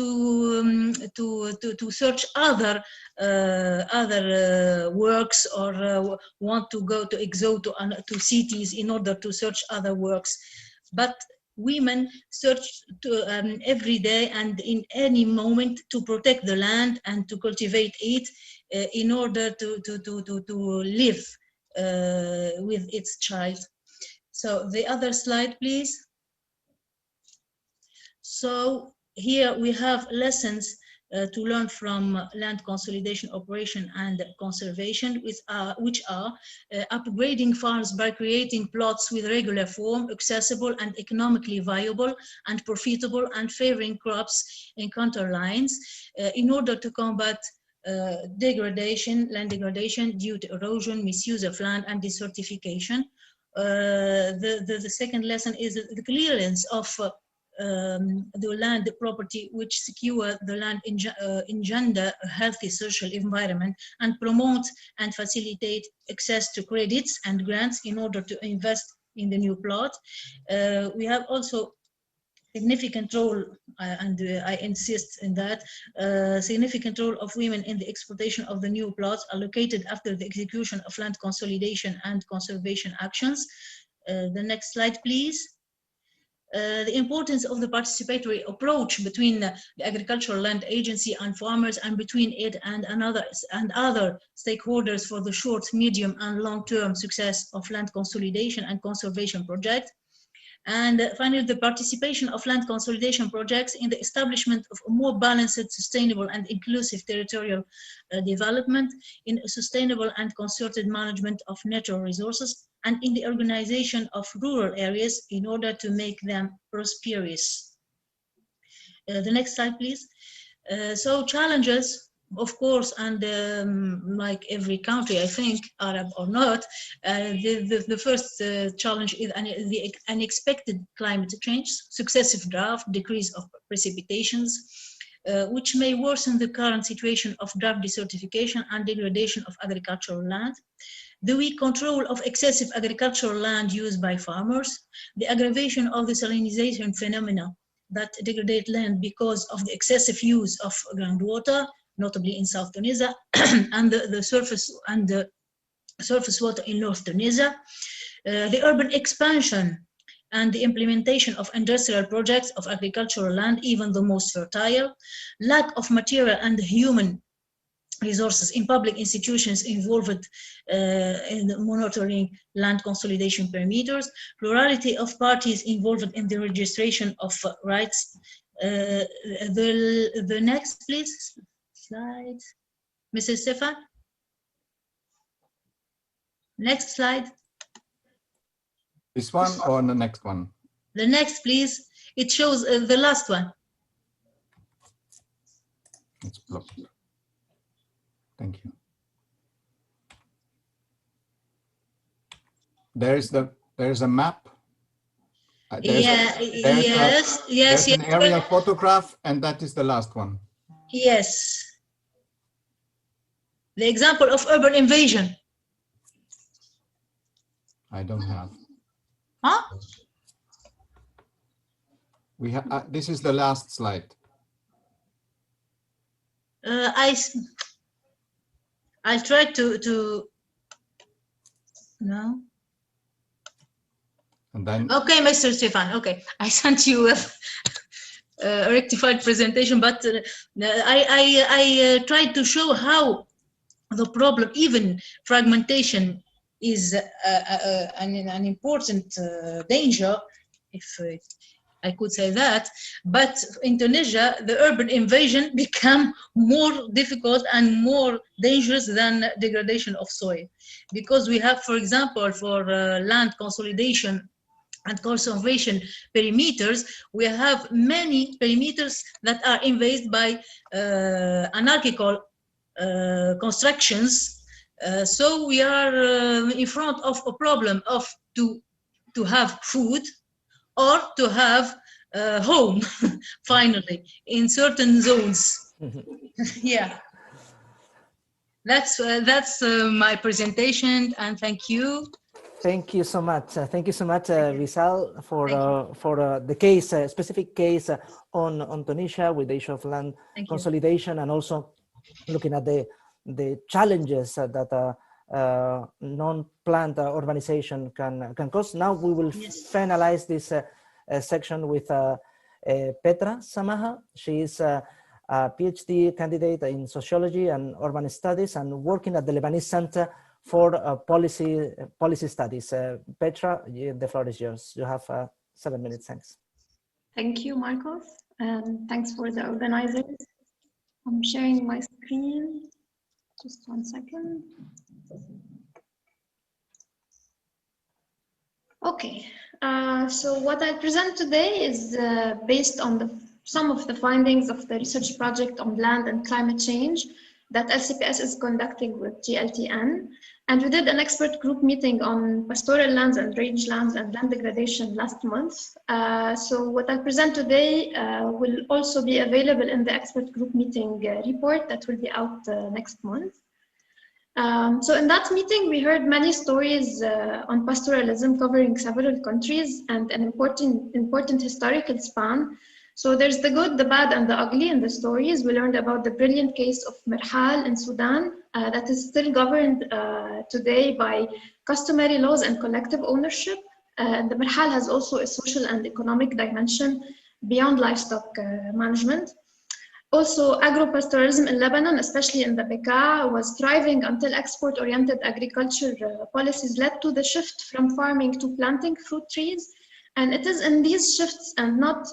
search other works, or want to go to exode to cities in order to search other works. But women search every day and in any moment to protect the land and to cultivate it in order to live with its child. So the other slide, please. So here we have lessons to learn from land consolidation operation and conservation, which are upgrading farms by creating plots with regular form, accessible and economically viable and profitable, and favoring crops in contour lines in order to combat degradation, land degradation due to erosion, misuse of land, and desertification. The second lesson is the clearance of the land property, which secure the land engender a healthy social environment and promote and facilitate access to credits and grants in order to invest in the new plot. We have also significant role, and I insist in that, significant role of women in the exploitation of the new plots allocated after the execution of land consolidation and conservation actions. The next slide, please. The importance of the participatory approach between the Agricultural Land Agency and farmers, and between it and other stakeholders for the short, medium, and long-term success of land consolidation and conservation projects. And finally, the participation of land consolidation projects in the establishment of a more balanced, sustainable, and inclusive territorial development, in a sustainable and concerted management of natural resources, and in the organization of rural areas in order to make them prosperous. The next slide, please. So challenges, of course, and like every country, I think, Arab or not, the first challenge is the unexpected climate change, successive drought, decrease of precipitations, which may worsen the current situation of drought desertification and degradation of agricultural land, the weak control of excessive agricultural land use by farmers, the aggravation of the salinization phenomena that degrade land because of the excessive use of groundwater, notably in South Tunisia, and the surface water in North Tunisia, the urban expansion and the implementation of industrial projects of agricultural land, even the most fertile, lack of material and human resources in public institutions involved in monitoring land consolidation parameters, plurality of parties involved in the registration of rights. The next, please, slide. Mrs. Stefan? Next slide. This one or the next one? The next, please. It shows the last one. It's blocked. Thank you. There's a map. There's an aerial photograph, and that is the last one. Yes. The example of urban invasion. I don't have. Huh? We have. This is the last slide. I'll try to no. And then. Okay, Mr. Stefan. Okay, I sent you a rectified presentation, but I tried to show how the problem, even fragmentation, is an important danger, if I could say that. But in Tunisia, the urban invasion became more difficult and more dangerous than degradation of soil, because we have, for example, for land consolidation and conservation perimeters, we have many perimeters that are invaded by anarchical constructions. So we are in front of a problem of to have food or to have home, finally, in certain zones. Yeah. That's my presentation, and thank you. Thank you so much. Thank you so much, Visal, for the case, specific case on Tunisia with the issue of land consolidation, and also looking at the challenges that non-planned urbanization can cause. Now we will finalize this section with Petra Samaha. She is a PhD candidate in sociology and urban studies and working at the Lebanese Center for policy studies. Petra, the floor is yours. You have 7 minutes. Thanks. Thank you, Marcos, and thanks for the organizers. I'm sharing my screen. Just 1 second. Okay, so what I present today is based on some of the findings of the research project on land and climate change that LCPS is conducting with GLTN. And we did an expert group meeting on pastoral lands and rangelands and land degradation last month. So what I'll present today will also be available in the expert group meeting report that will be out next month. So in that meeting, we heard many stories on pastoralism covering several countries and an important historical span. So there's the good, the bad, and the ugly in the stories. We learned about the brilliant case of Mirhal in Sudan that is still governed today by customary laws and collective ownership. The Mirhal has also a social and economic dimension beyond livestock management. Also, agro-pastoralism in Lebanon, especially in the Bekaa, was thriving until export-oriented agriculture policies led to the shift from farming to planting fruit trees. And it is in these shifts and not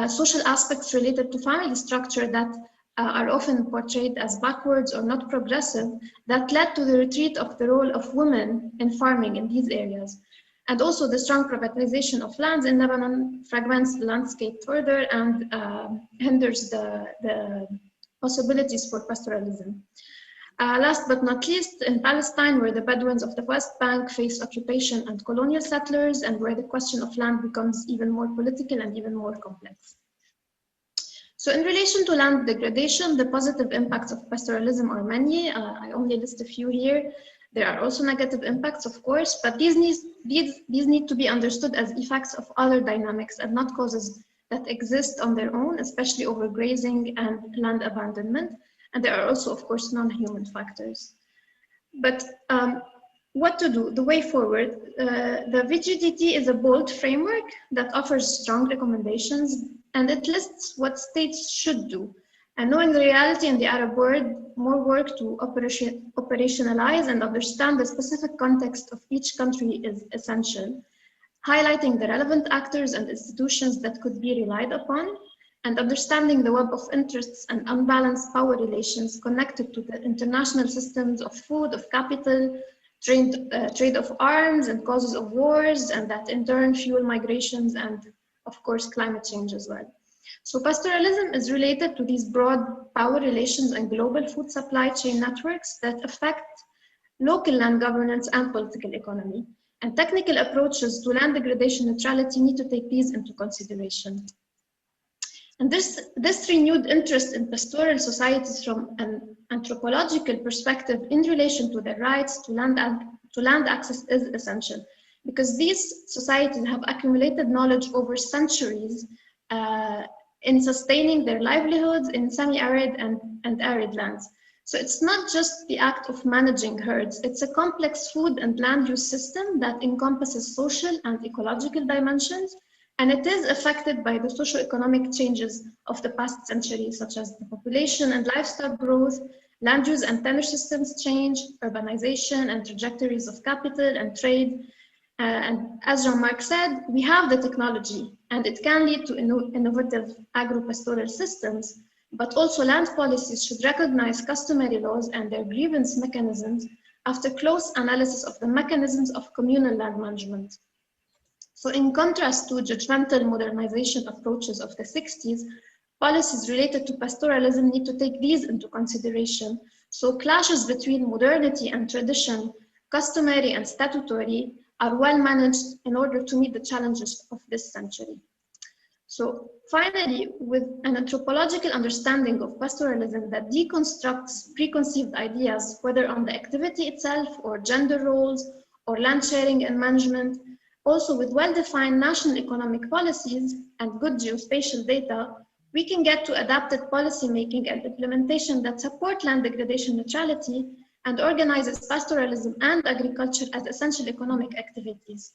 social aspects related to family structure that are often portrayed as backwards or not progressive that led to the retreat of the role of women in farming in these areas. And also the strong privatization of lands in Lebanon fragments the landscape further and hinders the possibilities for pastoralism. Last but not least, in Palestine, where the Bedouins of the West Bank face occupation and colonial settlers, and where the question of land becomes even more political and even more complex. So in relation to land degradation, the positive impacts of pastoralism are many. I only list a few here. There are also negative impacts, of course, but these need to be understood as effects of other dynamics and not causes that exist on their own, especially overgrazing and land abandonment. And there are also, of course, non-human factors. But what to do, the way forward? The VGDT is a bold framework that offers strong recommendations, and it lists what states should do. And knowing the reality in the Arab world, more work to operationalize and understand the specific context of each country is essential, highlighting the relevant actors and institutions that could be relied upon, and understanding the web of interests and unbalanced power relations connected to the international systems of food, of capital, trade of arms and causes of wars, and that in turn fuel migrations and, of course, climate change as well. So pastoralism is related to these broad power relations and global food supply chain networks that affect local land governance and political economy. And technical approaches to land degradation neutrality need to take these into consideration. And this renewed interest in pastoral societies from an anthropological perspective in relation to their rights to land access is essential, because these societies have accumulated knowledge over centuries in sustaining their livelihoods in semi-arid and arid lands. So it's not just the act of managing herds, it's a complex food and land use system that encompasses social and ecological dimensions, and it is affected by the socio-economic changes of the past century, such as the population and livestock growth, land use and tenure systems change, urbanization and trajectories of capital and trade. And as Jean-Marc said, we have the technology and it can lead to innovative agro-pastoral systems, but also land policies should recognize customary laws and their grievance mechanisms after close analysis of the mechanisms of communal land management. So in contrast to judgmental modernization approaches of the 60s, policies related to pastoralism need to take these into consideration. So clashes between modernity and tradition, customary and statutory, are well managed in order to meet the challenges of this century. So finally, with an anthropological understanding of pastoralism that deconstructs preconceived ideas, whether on the activity itself or gender roles or land sharing and management, also with well-defined national economic policies and good geospatial data, we can get to adapted policymaking and implementation that support land degradation neutrality and organizes pastoralism and agriculture as essential economic activities.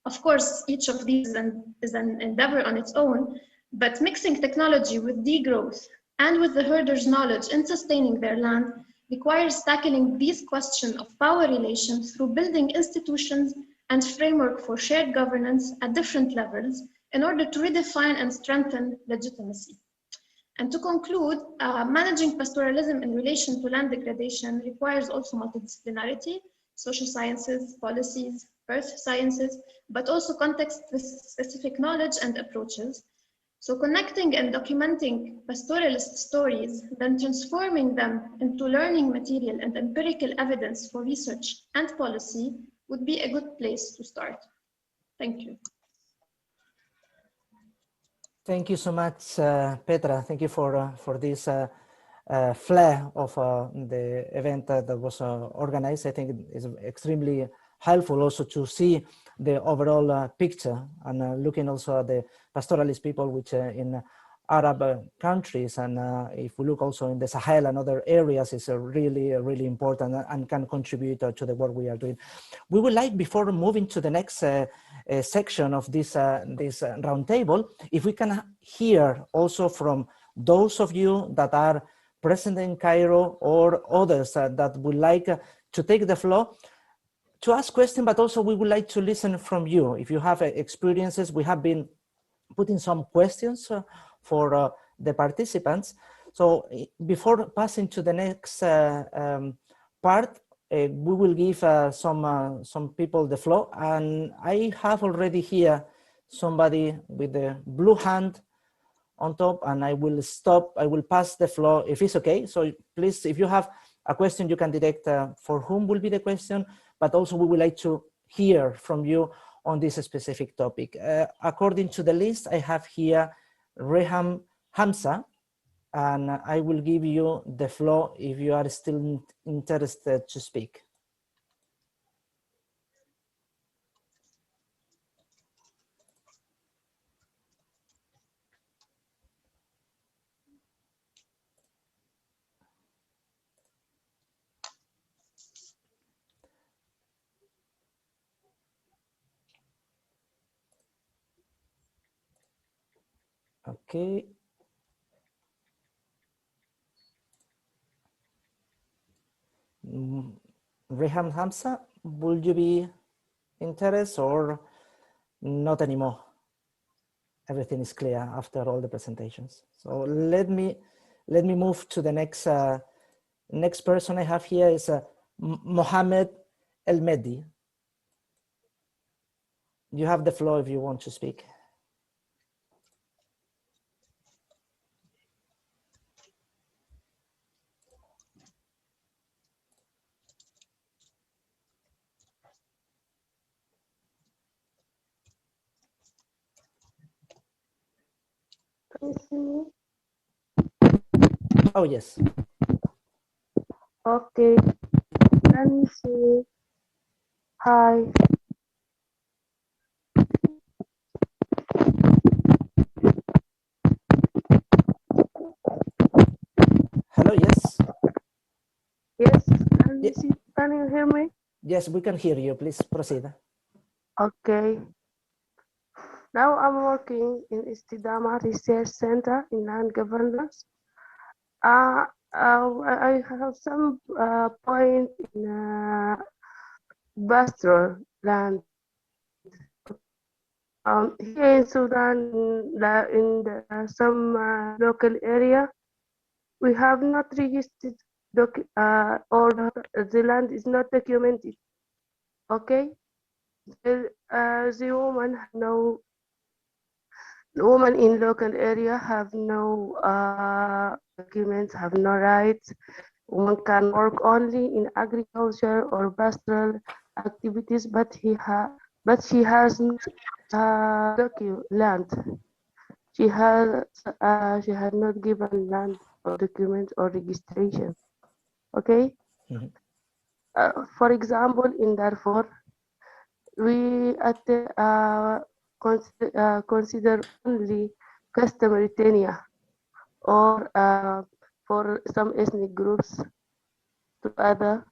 Of course, each of these is an endeavor on its own, but mixing technology with degrowth and with the herders' knowledge in sustaining their land requires tackling these questions of power relations through building institutions and framework for shared governance at different levels in order to redefine and strengthen legitimacy. And to conclude, managing pastoralism in relation to land degradation requires also multidisciplinarity, social sciences, policies, earth sciences, but also context-specific knowledge and approaches. So connecting and documenting pastoralist stories, then transforming them into learning material and empirical evidence for research and policy would be a good place to start. Thank you. Thank you so much, Petra. Thank you for this flair of the event that was organized. I think it is extremely helpful also to see the overall picture and looking also at the pastoralist people which in Arab countries, and if we look also in the Sahel and other areas, is really important and can contribute to the work we are doing. We would like, before moving to the next section of this roundtable, if we can hear also from those of you that are present in Cairo or others that would like to take the floor to ask questions, but also we would like to listen from you. If you have experiences, we have been putting some questions for the participants. So before passing to the next part, we will give some people the floor. And I have already here somebody with the blue hand on top, and I will stop. I will pass the floor if it's okay. So please, if you have a question, you can direct for whom will be the question, but also we would like to hear from you on this specific topic. According to the list, I have here Reham Hamza, and I will give you the floor if you are still interested to speak. Okay. Reham Hamza, would you be interested or not anymore? Everything is clear after all the presentations. So let me move to the next person I have here is Mohammed El Mehdi. You have the floor if you want to speak. Can you see me? Oh, yes. Okay. Let me see. Hi. Hello, yes. Yes. Can you hear me? Yes, we can hear you. Please proceed. Okay. Now I'm working in Istidama Research Center in Land Governance. I have some point in pastoral land. Here in Sudan, some local area, we have not registered or the land is not documented. Okay, the woman in local area have no documents, have no rights. Woman can work only in agriculture or pastoral activities, but she has no land. She had not given land or documents or registration. Okay. For example, in Darfur, we consider only customary tenure or for some ethnic groups to other,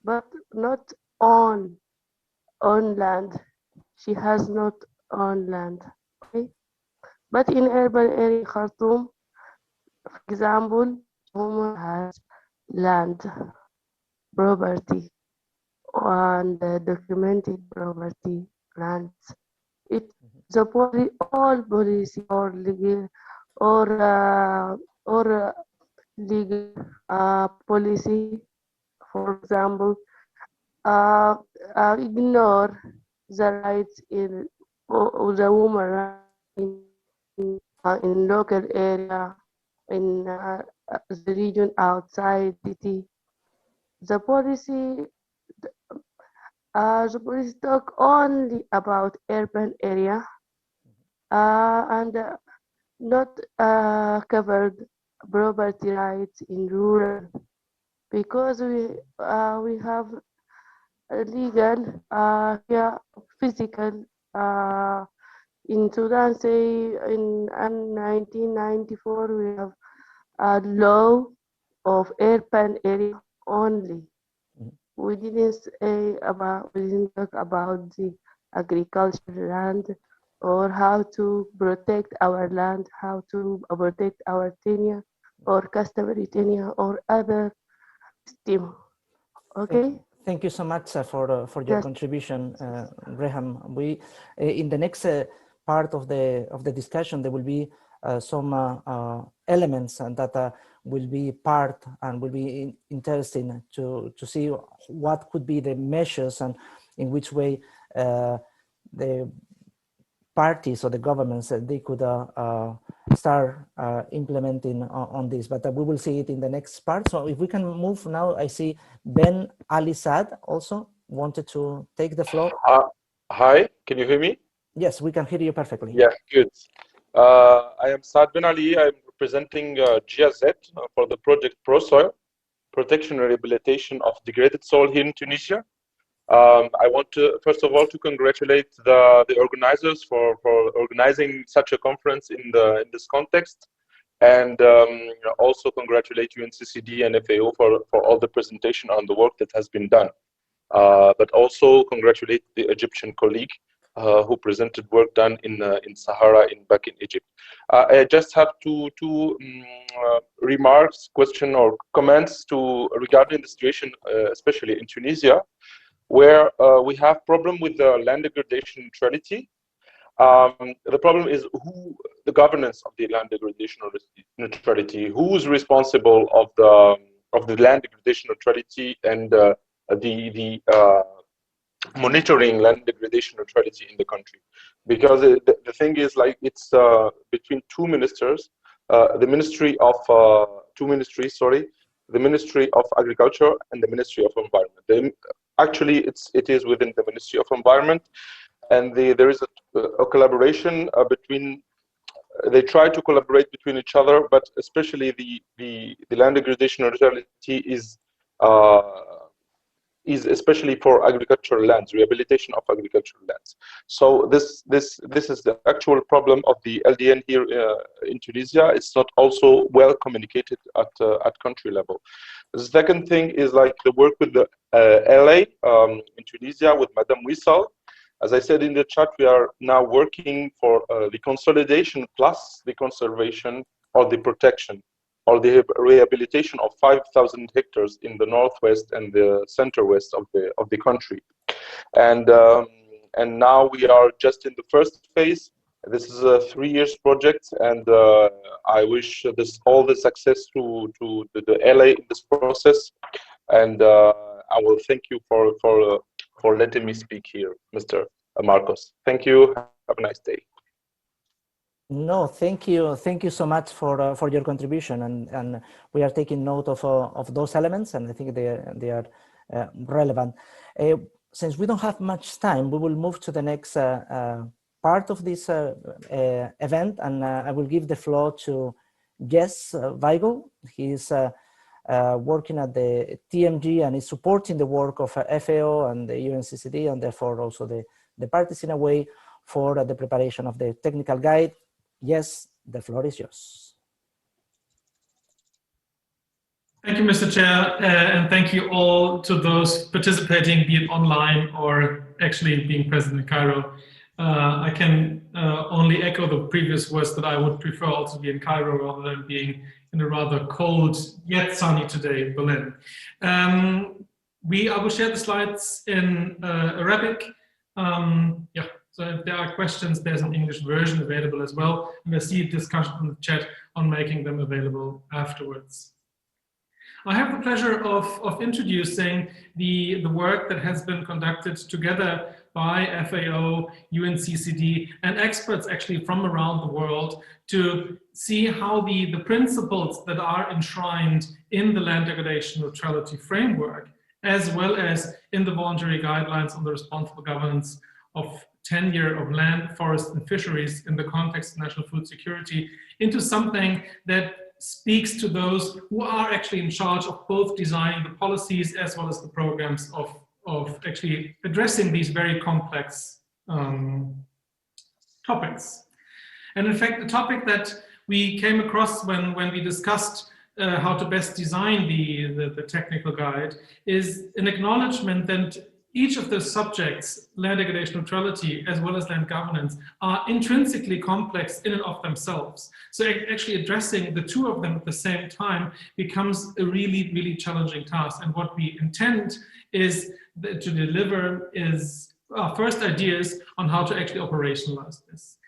but not on land. She has not on land. Okay, but in urban area Khartoum, for example, woman has land, property, and documented property lands. All policy or legal or legal policy, for example, ignore the rights in the woman in in local area, in the region outside city. The policy talk only about urban area and not covered property rights in rural, because we have legal here physical in Sudan. Say in 1994 we have a law of urban area only. We didn't talk about the agricultural land or how to protect our land, how to protect our tenure or customary tenure or other system. Okay. Thank you so much for your contribution, Graham. We in the next part of the discussion there will be some elements that will be part and will be interesting to see what could be the measures and in which way the parties or the governments they could start implementing on this, but we will see it in the next part. So if we can move now, I see Ben Ali Saad also wanted to take the floor. Hi, can you hear me? Yes, we can hear you perfectly. Yeah, good. I am Saad Ben Ali. I'm representing GIZ for the project ProSoil, Protection and Rehabilitation of Degraded Soil here in Tunisia. I want to, first of all, to congratulate the organizers for organizing such a conference in this context, and also congratulate UNCCD and FAO for all the presentation on the work that has been done. But also congratulate the Egyptian colleague who presented work done in Sahara back in Egypt. I just have two remarks, question or comments regarding the situation, especially in Tunisia, where we have problem with the land degradation neutrality. The problem is the governance of the land degradation neutrality. Who is responsible of the land degradation neutrality and the monitoring land degradation neutrality in the country? Because the thing is, like, it's between two ministers, the Ministry of the Ministry of Agriculture and the Ministry of Environment. Actually, it is within the Ministry of Environment, and there is a collaboration between. They try to collaborate between each other, but especially the land degradation neutrality is especially for agricultural lands, rehabilitation of agricultural lands. So this is the actual problem of the LDN here in Tunisia. It's not also well communicated at country level. The second thing is like the work with the LA in Tunisia with Madame Wissal. As I said in the chat, we are now working for the consolidation plus the conservation or the protection or the rehabilitation of 5,000 hectares in the northwest and the center west of the country, and now we are just in the first phase. This is a 3 years project, and I wish all the success to the LA in this process, and I will thank you for letting me speak here, Mr. Marcos. Thank you. Have a nice day. No, thank you so much for your contribution, and we are taking note of those elements, and I think they are relevant. Since we don't have much time, we will move to the next part of this event, and I will give the floor to Jess Weigel. He's working at the TMG and is supporting the work of FAO and the UNCCD, and therefore also the parties in a way for the preparation of the technical guide. Yes, the floor is yours. Thank you, Mr. Chair, and thank you all to those participating, be it online or actually being present in Cairo. I can only echo the previous words that I would prefer also to be in Cairo rather than being in a rather cold yet sunny today Berlin. I will share the slides in Arabic. Yeah. So if there are questions, there's an English version available as well. And I see a discussion in the chat on making them available afterwards. I have the pleasure of introducing the work that has been conducted together by FAO, UNCCD, and experts actually from around the world to see how the principles that are enshrined in the land degradation neutrality framework, as well as in the voluntary guidelines on the responsible governance of tenure of land, forests, and fisheries in the context of national food security, into something that speaks to those who are actually in charge of both designing the policies as well as the programs of actually addressing these very complex topics. And in fact, the topic that we came across when we discussed how to best design the technical guide is an acknowledgement that each of the subjects, land degradation neutrality as well as land governance, are intrinsically complex in and of themselves. So actually addressing the two of them at the same time becomes a really, really challenging task. And what we intend is to deliver is our first ideas on how to actually operationalize this.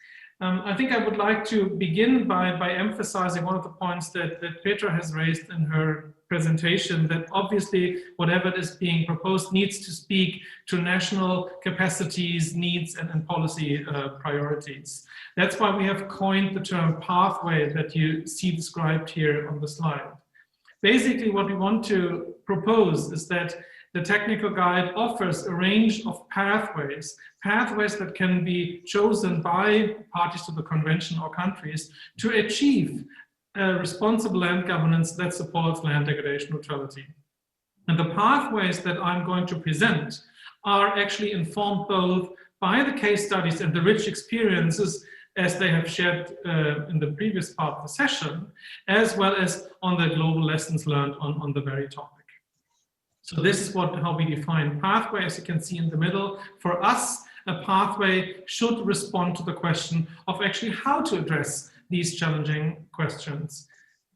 I think I would like to begin by emphasizing one of the points that Petra has raised in her presentation, that obviously whatever is being proposed needs to speak to national capacities, needs, and policy priorities. That's why we have coined the term pathway that you see described here on the slide. Basically, what we want to propose is that the technical guide offers a range of pathways that can be chosen by parties to the convention or countries to achieve responsible land governance that supports land degradation neutrality. And the pathways that I'm going to present are actually informed both by the case studies and the rich experiences as they have shared in the previous part of the session, as well as on the global lessons learned on the very topic. So this is how we define pathway. As you can see in the middle, for us, a pathway should respond to the question of actually how to address these challenging questions.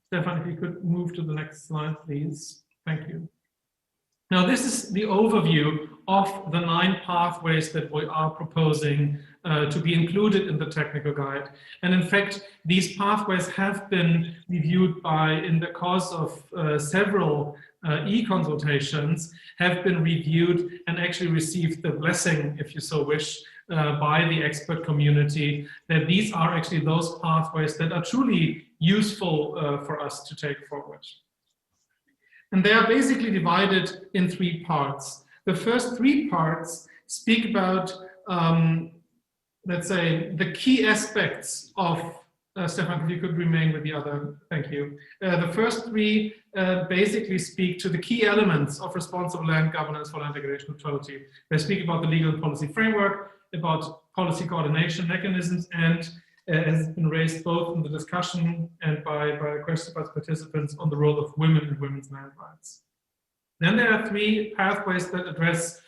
Stefan, if you could move to the next slide, please. Thank you. Now, this is the overview of the 9 pathways that we are proposing to be included in the technical guide. And in fact, these pathways have been reviewed in the course of several e-consultations, have been reviewed and actually received the blessing, if you so wish, by the expert community, that these are actually those pathways that are truly useful for us to take forward. And they are basically divided in 3 parts. The first 3 parts speak about, let's say, the key aspects of, Stefan, if you could remain with the other, thank you. The first 3 basically speak to the key elements of responsible land governance for land degradation neutrality. They speak about the legal and policy framework, about policy coordination mechanisms, and has been raised both in the discussion and by questions by participants on the role of women and women's land rights. Then there are 3 pathways that address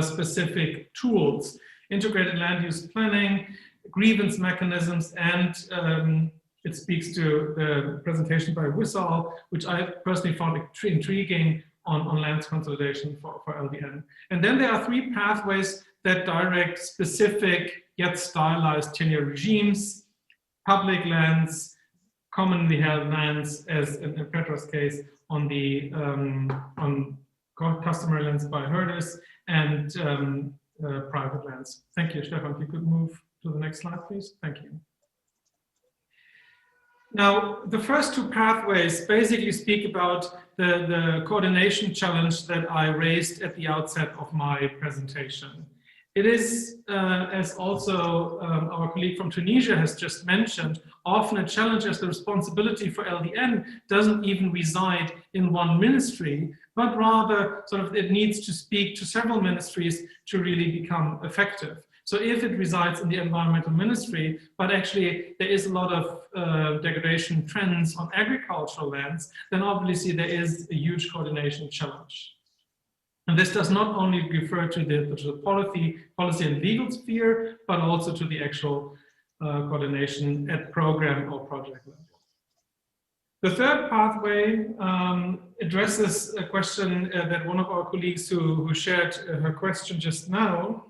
specific tools: integrated land use planning, grievance mechanisms, and it speaks to the presentation by Wissal, which I personally found intriguing on lands consolidation for LDN. And then there are 3 pathways that direct specific yet stylized tenure regimes, public lands, commonly held lands, as in Petra's case, on the customary lands by herders, and private lands. Thank you, Stefan. If you could move to the next slide, please. Thank you. Now, the first 2 pathways basically speak about the coordination challenge that I raised at the outset of my presentation. It is, as also our colleague from Tunisia has just mentioned, often a challenge as the responsibility for LDN doesn't even reside in one ministry, but rather sort of it needs to speak to several ministries to really become effective. So if it resides in the environmental ministry, but actually there is a lot of degradation trends on agricultural lands, then obviously there is a huge coordination challenge. And this does not only refer to the policy and legal sphere, but also to the actual coordination at program or project level. The third pathway addresses a question that one of our colleagues who shared her question just now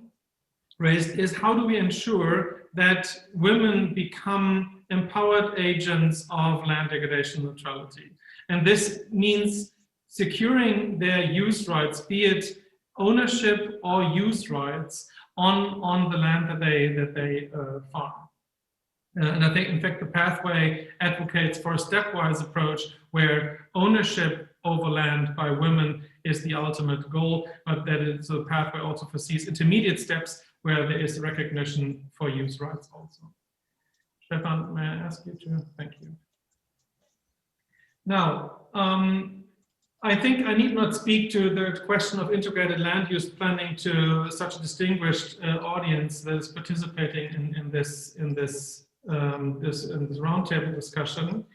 raised, is how do we ensure that women become empowered agents of land degradation neutrality? And this means securing their use rights, be it ownership or use rights, on the land that they farm. And I think, in fact, the pathway advocates for a stepwise approach where ownership over land by women is the ultimate goal, but that it's a pathway also foresees intermediate steps where there is recognition for use rights also. Stefan, may I ask you to? Thank you. Now, I think I need not speak to the question of integrated land use planning to such a distinguished audience that is participating in this roundtable discussion.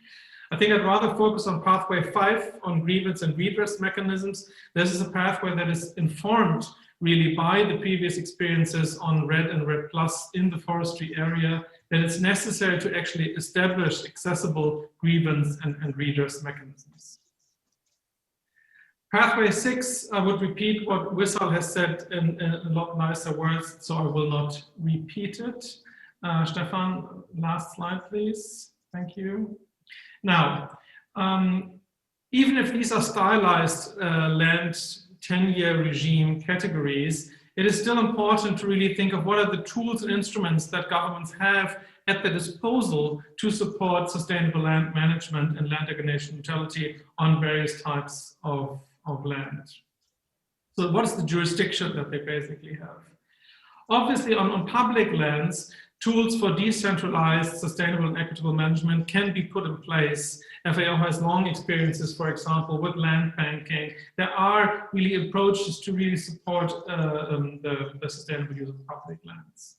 I think I'd rather focus on pathway 5 on grievance and redress mechanisms. This is a pathway that is informed really by the previous experiences on RED and RED Plus in the forestry area, that it's necessary to actually establish accessible grievance and redress mechanisms. Pathway 6, I would repeat what Wissal has said in a lot nicer words, so I will not repeat it. Stefan, last slide, please. Thank you. Now, even if these are stylized land tenure regime categories, it is still important to really think of what are the tools and instruments that governments have at their disposal to support sustainable land management and land degradation neutrality on various types of land. So what is the jurisdiction that they basically have? Obviously, on public lands, tools for decentralized, sustainable and equitable management can be put in place. FAO has long experiences, for example, with land banking. There are really approaches to really support the sustainable use of public lands.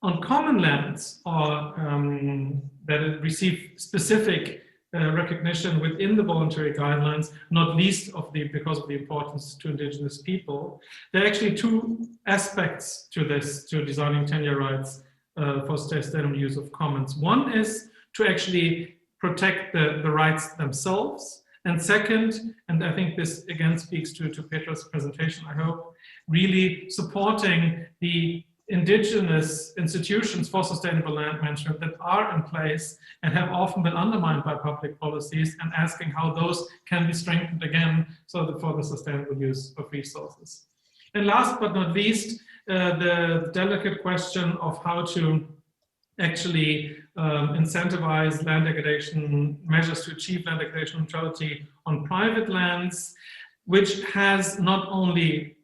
On common lands, or that receive specific recognition within the voluntary guidelines, not least because of the importance to indigenous people. There are actually two aspects to this, to designing tenure rights for sustainable use of commons. One is to actually protect the rights themselves. And second, and I think this again speaks to Petra's presentation, I hope, really supporting the indigenous institutions for sustainable land management that are in place and have often been undermined by public policies, and asking how those can be strengthened again for the sustainable use of resources. And last but not least, the delicate question of how to actually incentivize land degradation measures to achieve land degradation neutrality on private lands, which has not only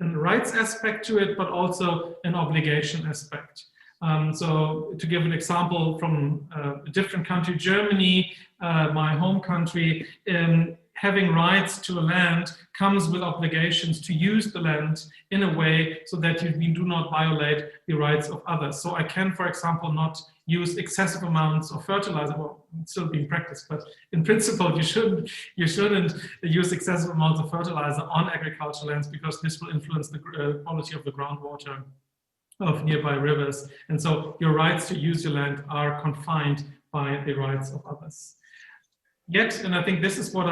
a rights aspect to it, but also an obligation aspect. So to give an example from a different country, Germany, my home country, having rights to a land comes with obligations to use the land in a way so that we do not violate the rights of others. So I can, for example, not use excessive amounts of fertilizer. Well, it's still being practiced, but in principle, you shouldn't use excessive amounts of fertilizer on agricultural lands, because this will influence the quality of the groundwater of nearby rivers. And so your rights to use your land are confined by the rights of others. Yet, and I think this is what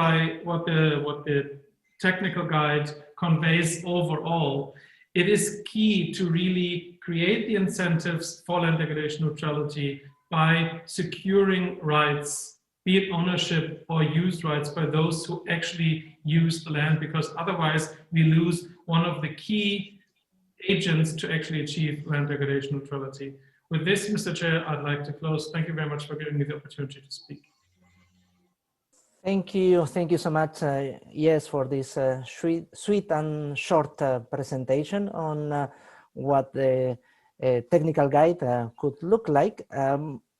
the technical guide conveys overall, it is key to really create the incentives for land degradation neutrality by securing rights, be it ownership or use rights, by those who actually use the land, because otherwise we lose one of the key agents to actually achieve land degradation neutrality. With this, Mr. Chair, I'd like to close. Thank you very much for giving me the opportunity to speak. Thank you so much, yes, for this sweet and short presentation on what the technical guide could look like.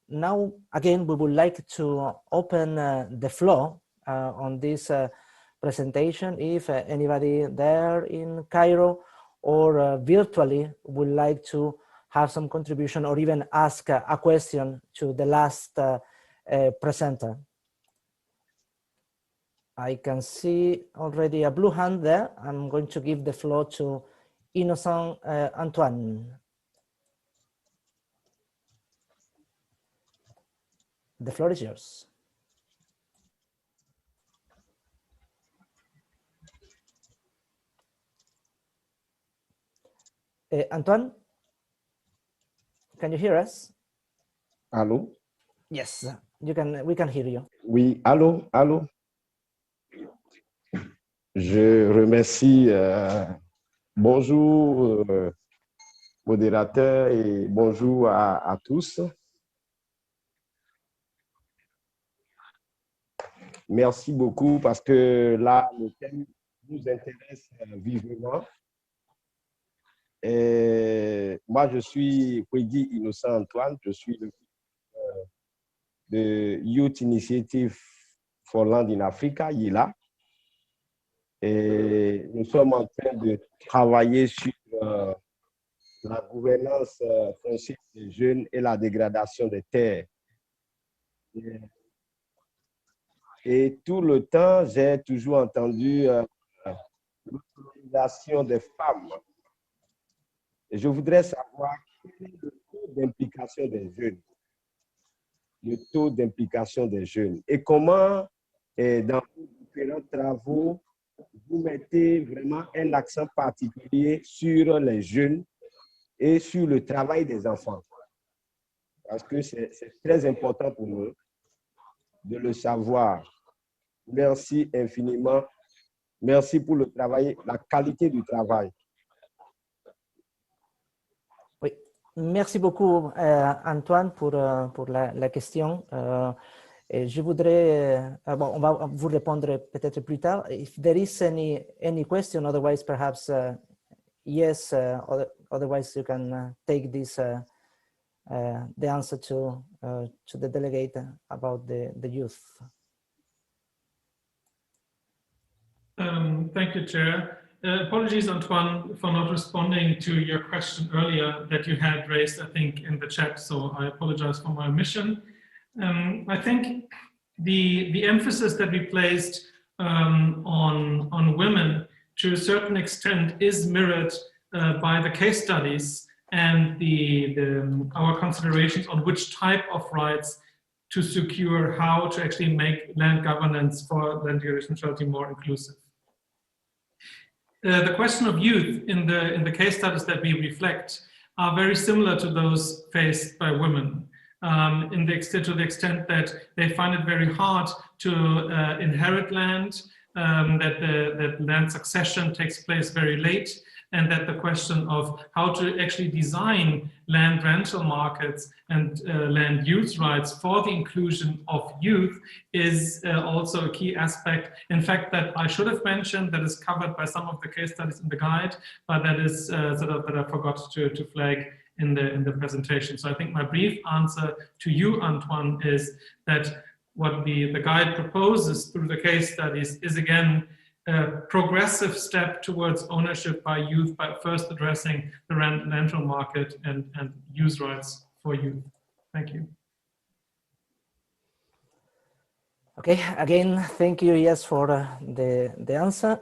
Now, again, we would like to open the floor on this presentation. If anybody there in Cairo or virtually would like to have some contribution or even ask a question to the last presenter. I can see already a blue hand there. I'm going to give the floor to Innocent Antoine. The floor is yours. Antoine, can you hear us? Allô? Yes, we can hear you. Oui, allô, allô? Je remercie Bonjour, modérateur, et bonjour à tous. Merci beaucoup parce que là, le thème nous intéresse vivement. Et moi, je suis Kwedi Innocent Antoine, je suis le de Youth Initiative for Land in Africa, YILA. Et nous sommes en train de travailler sur la gouvernance foncière des jeunes et la dégradation des terres. Et tout le temps, j'ai toujours entendu l'autonomisation des femmes. Et je voudrais savoir quel est le taux d'implication des jeunes. Le taux d'implication des jeunes. Et comment, dans vos différents travaux, vous mettez vraiment un accent particulier sur les jeunes et sur le travail des enfants. Parce que c'est très important pour nous de le savoir. Merci infiniment. Merci pour le travail, la qualité du travail. Oui, merci beaucoup Antoine pour la question. Et je voudrais, bon, on va vous répondre peut-être plus tard. If there is any question, otherwise perhaps yes, otherwise you can take this the answer to the delegate about the youth. Thank you, Chair. Apologies, Antoine, for not responding to your question earlier that you had raised, I think, in the chat. So I apologize for my omission. I think the emphasis that we placed on women to a certain extent is mirrored by the case studies and our considerations on which type of rights to secure, how to actually make land governance for land neutrality more inclusive. The question of youth in the case studies that we reflect are very similar to those faced by women. To the extent that they find it very hard to inherit land, that land succession takes place very late, and that the question of how to actually design land rental markets and land use rights for the inclusion of youth is also a key aspect. In fact, that I should have mentioned, that is covered by some of the case studies in the guide, but that is that I forgot to flag in the presentation. So I think my brief answer to you, Antoine, is that what the guide proposes through the case studies is again a progressive step towards ownership by youth by first addressing the rental market and use rights for youth. Thank you. Okay, again, thank you, yes, for the answer.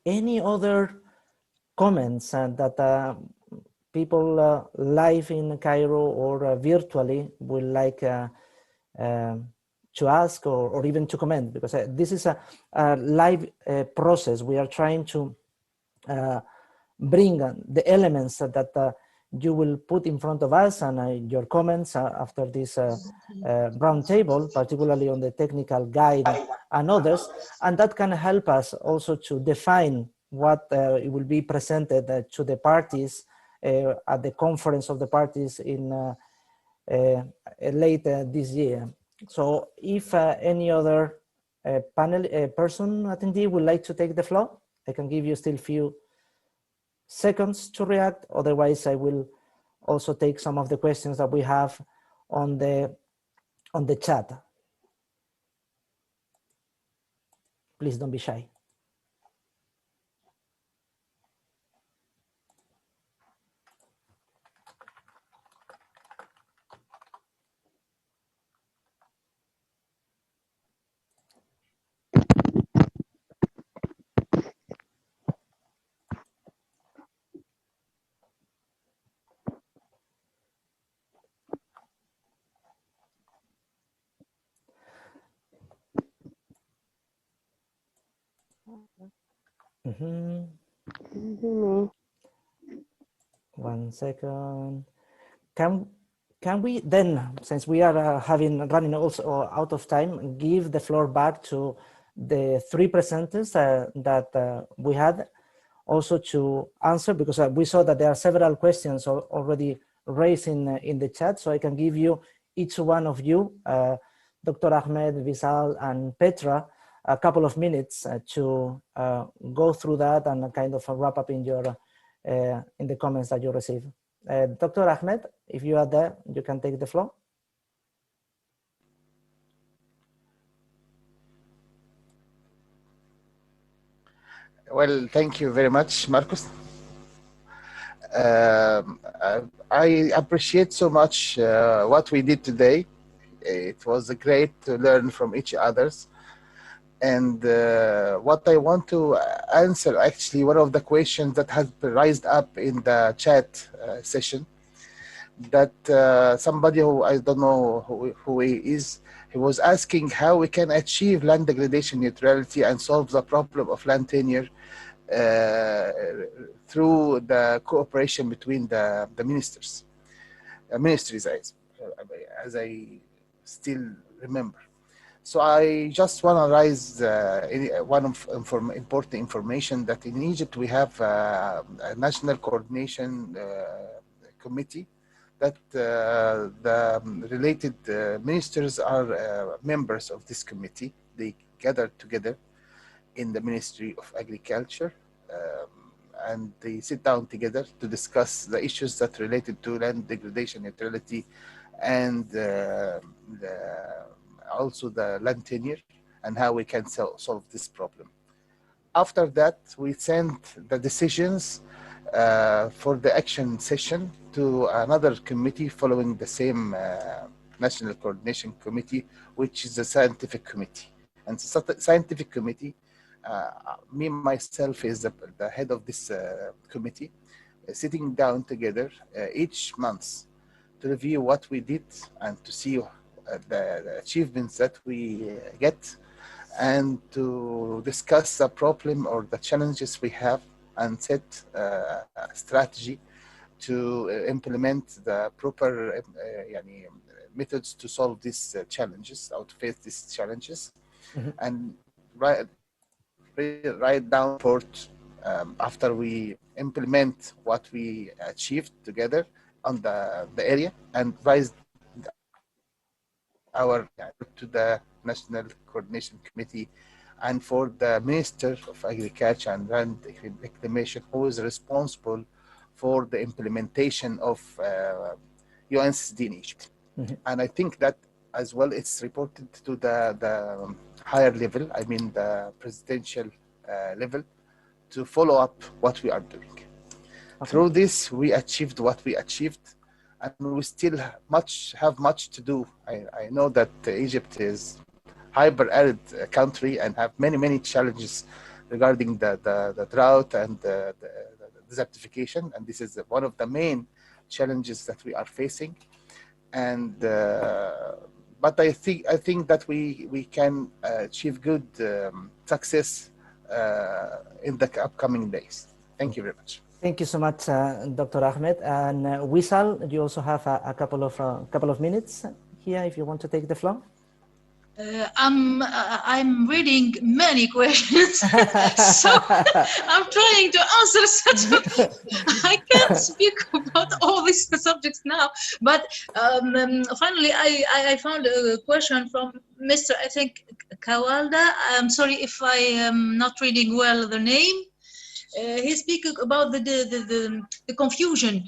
Any other comments that people live in Cairo or virtually would like to ask or even to comment, because this is a live process. We are trying to bring the elements that you will put in front of us and your comments after this roundtable, particularly on the technical guide and others, and that can help us also to define what it will be presented to the parties at the conference of the parties in later this year. So if any other person attendee would like to take the floor, I can give you still few seconds to react. Otherwise, I will also take some of the questions that we have on the chat. Please don't be shy. One second. Can we then, since we are running also out of time, give the floor back to the three presenters that we had also to answer, because we saw that there are several questions already raised in the chat. So I can give you, each one of you, Dr. Ahmed, Visal, and Petra, a couple of minutes to go through that and kind of wrap up in your in the comments that you receive. Dr. Ahmed, if you are there, you can take the floor. Well, thank you very much, Marcus. I appreciate so much what we did today. It was great to learn from each other's. And what I want to answer, actually, one of the questions that has raised up in the chat session, that somebody who I don't know who he is, he was asking how we can achieve land degradation neutrality and solve the problem of land tenure through the cooperation between the ministries, as I still remember. So I just want to raise one of important information, that in Egypt we have a national coordination committee, that the related ministers are members of this committee. They gather together in the Ministry of Agriculture, and they sit down together to discuss the issues that related to land degradation neutrality and also the land tenure, and how we can solve this problem. After that, we send the decisions for the action session to another committee following the same National Coordination Committee, which is the scientific committee. And the scientific committee, me myself is the head of this committee, sitting down together each month to review what we did and to see the achievements that we get, and to discuss the problem or the challenges we have, and set a strategy to implement the proper methods to solve these challenges, or to face these challenges. Mm-hmm. And write down report after we implement what we achieved together on the area, and rise our to the National Coordination Committee, and for the Minister of Agriculture and Land Reclamation, who is responsible for the implementation of UNCCD in Egypt. Mm-hmm. And I think that as well, it's reported to the higher level, I mean the presidential level, to follow up what we are doing. Okay. Through this, we achieved what we achieved, and we still have much to do. I know that Egypt is hyper-arid country and have many challenges regarding the drought and the desertification, and this is one of the main challenges that we are facing. And but I think that we can achieve good success in the upcoming days. Thank you very much. Thank you so much, Dr. Ahmed. And Wisal, you also have a couple of minutes here if you want to take the floor. I'm reading many questions, so I'm trying to answer such. I can't speak about all these subjects now, but finally I found a question from Mr. I think Kawalda. I'm sorry if I am not reading well the name. He's speaking about the confusion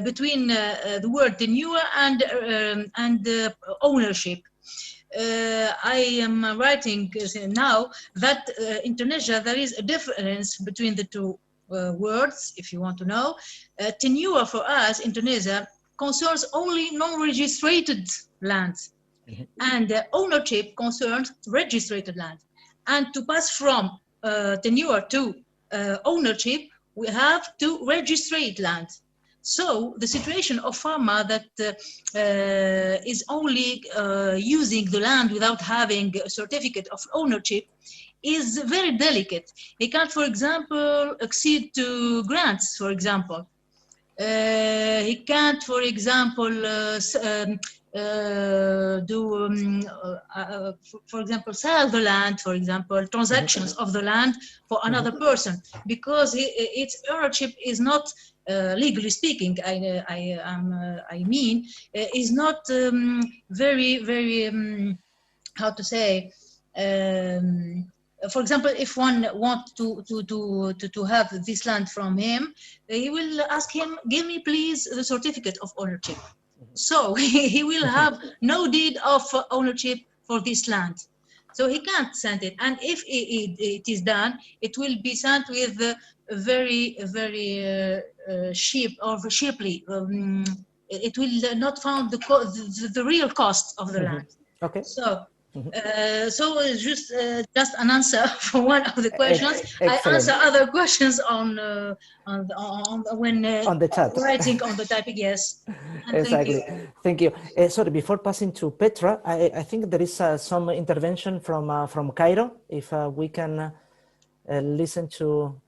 between the word tenure and ownership. I am writing now that in Tunisia there is a difference between the two words, if you want to know. Tenure for us in Tunisia concerns only non-registered lands, mm-hmm. and ownership concerns registered land. And to pass from tenure to ownership, we have to register land. So the situation of farmer that is only using the land without having a certificate of ownership is very delicate. He can't, for example, accede to grants, for example. He can't, for example, for example, sell the land, for example, transactions of the land for another person, because its ownership is not, legally speaking, I mean, is not very, how to say, for example, if one wants to have this land from him, he will ask him, give me please the certificate of ownership. So he will have no deed of ownership for this land. So he can't send it. And if it is done, it will be sent with very, very cheap or cheaply. It will not found the real cost of the land. Okay. So, just an answer for one of the questions. I answer other questions on the chat, writing on the topic. Yes. Exactly. Thank you. Sorry, before passing to Petra, I think there is some intervention from Cairo. If we can listen to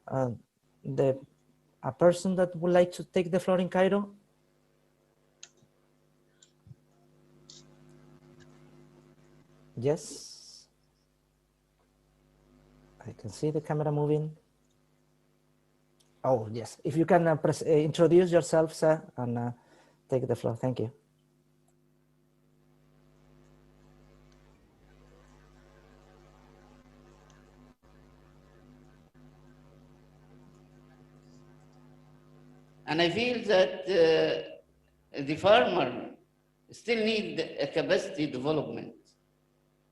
a person that would like to take the floor in Cairo. Yes, I can see the camera moving. Oh, yes. If you can introduce yourself, sir, and take the floor. Thank you. And I feel that the farmer still need a capacity development.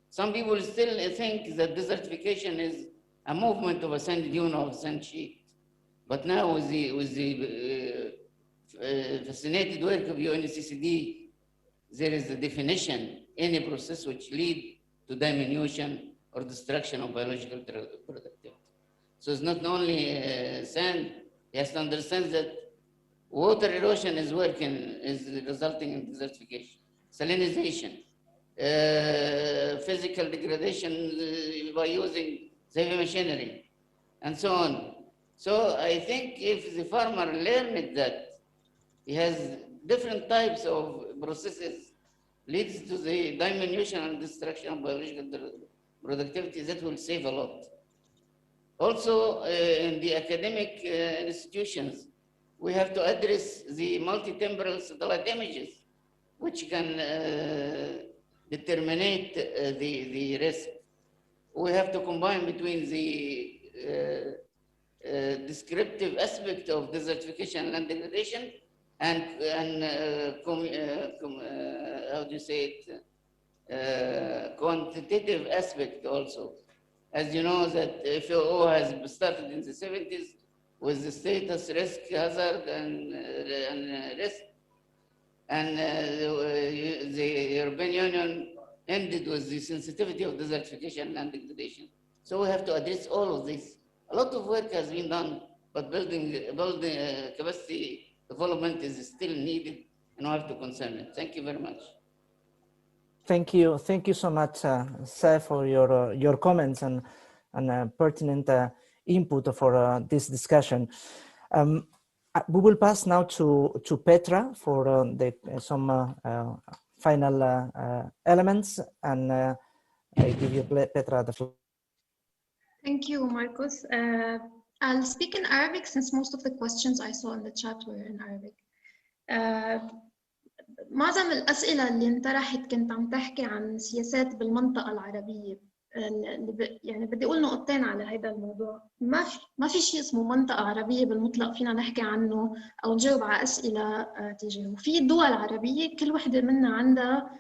Some people still think that desertification is a movement of a sand dune or sand sheet. But now with the fascinated work of UNCCD, there is a definition, any process which lead to diminution or destruction of biological productivity. So it's not only sand, he has to understand that water erosion is resulting in desertification, salinization, physical degradation by using heavy machinery, and so on. So I think if the farmer learned that he has different types of processes leads to the diminution and destruction of biological productivity, that will save a lot. Also, in the academic institutions, we have to address the multi-temporal satellite images, which can determine the risk. We have to combine between the descriptive aspect of desertification and land degradation and how do you say it, quantitative aspect also. As you know that FAO has started in the 70s with the status, risk, hazard, and risk. And the European Union ended with the sensitivity of desertification and land degradation. So we have to address all of this. A lot of work has been done, but building capacity development is still needed, and we have to concern it. Thank you very much. Thank you so much, Sir, for your comments and pertinent input for this discussion. We will pass now to Petra for some final elements, and I give you, Petra, the floor. Thank you, Marcos. I'll speak in Arabic since most of the questions I saw in the chat were in Arabic. معظم الأسئلة اللي انطرحت كنت عم تحكي عن سياسات بالمنطقة العربية. يعني بدي أقول نقطتين على هذا الموضوع. ما في شيء اسمه منطقة عربية بالمطلق فينا نحكي عنه أو نجاوب على أسئلة تجاهه. في دول عربية كل وحدة منها عندها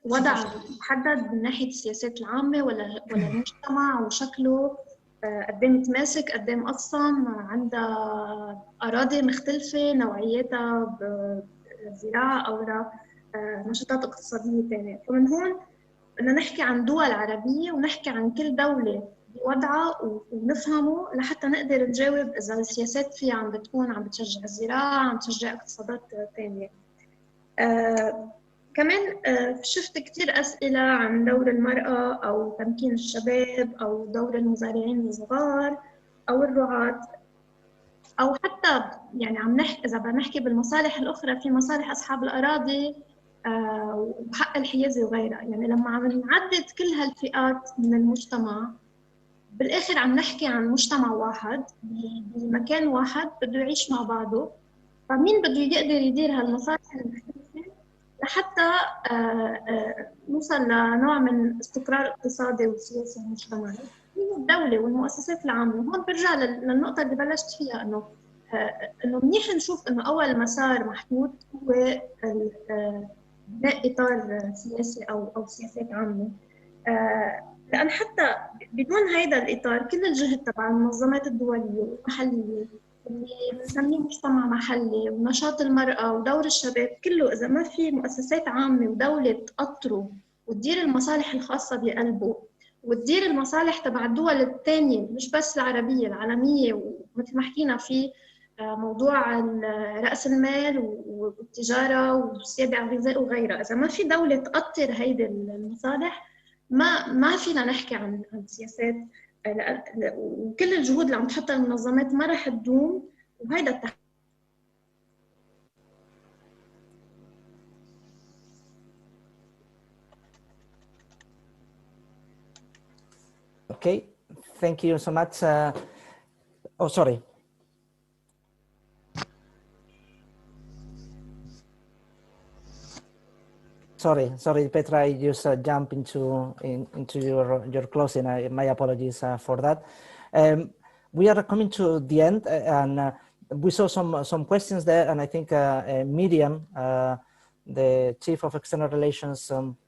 وضع محدد من ناحية السياسات العامة ولا المجتمع وشكله، قد ايه متماسك، قد ايه مقسم، عندها أراضي مختلفة، نوعياتها زراعة أو لا نشاطات اقتصادية ثانية. فمن هون بدنا نحكي عن دول عربية ونحكي عن كل دولة بوضعها ونفهمه لحتى نقدر نجاوب إذا السياسات فيها عم بتكون عم بتشجع الزراعة، عم بتشجع اقتصادات ثانية. كمان شفت كتير أسئلة عن دور المرأة أو تمكين الشباب أو دور المزارعين الصغار أو الرعاة. أو حتى يعني عم نحكي إذا بدنا نحكي بالمصالح الأخرى، في مصالح أصحاب الأراضي وحق الحيازة وغيرها. يعني لما عم نعدد كل هالفئات من المجتمع، بالآخر عم نحكي عن مجتمع واحد بمكان واحد بده يعيش مع بعضه. فمين بده يقدر يدير هالمصالح المختلفة لحتى نوصل لنوع من استقرار اقتصادي وسياسي ومجتمعي؟ هي الدولة والمؤسسات العامة. هون برجع للنقطة اللي بلشت فيها، إنه منيح نشوف إنه أول مسار محدود هو بناء إطار سياسي أو سياسات عامة. لأن حتى بدون هيدا الإطار كل الجهد تبع المنظمات الدولية والمحلية اللي بنسميه مجتمع محلي ونشاط المرأة ودور الشباب كله، إذا ما في مؤسسات عامة ودولة تقطره وتدير المصالح الخاصة بقلبه وتدير المصالح تبع الدول الثانية مش بس العربية العالمية، ومثل ما حكينا في موضوع رأس المال والتجارة والسيادة على الغذاء وغيرها، إذا ما في دولة تقطر هيدي المصالح ما فينا نحكي عن سياسات. وكل الجهود اللي عم تحطها المنظمات ما رح تدوم. وهيدا Okay, thank you so much. Oh, sorry. Sorry, Petra, I just jump into your closing. My apologies for that. We are coming to the end, and we saw some questions there, and I think Miriam, the Chief of External Relations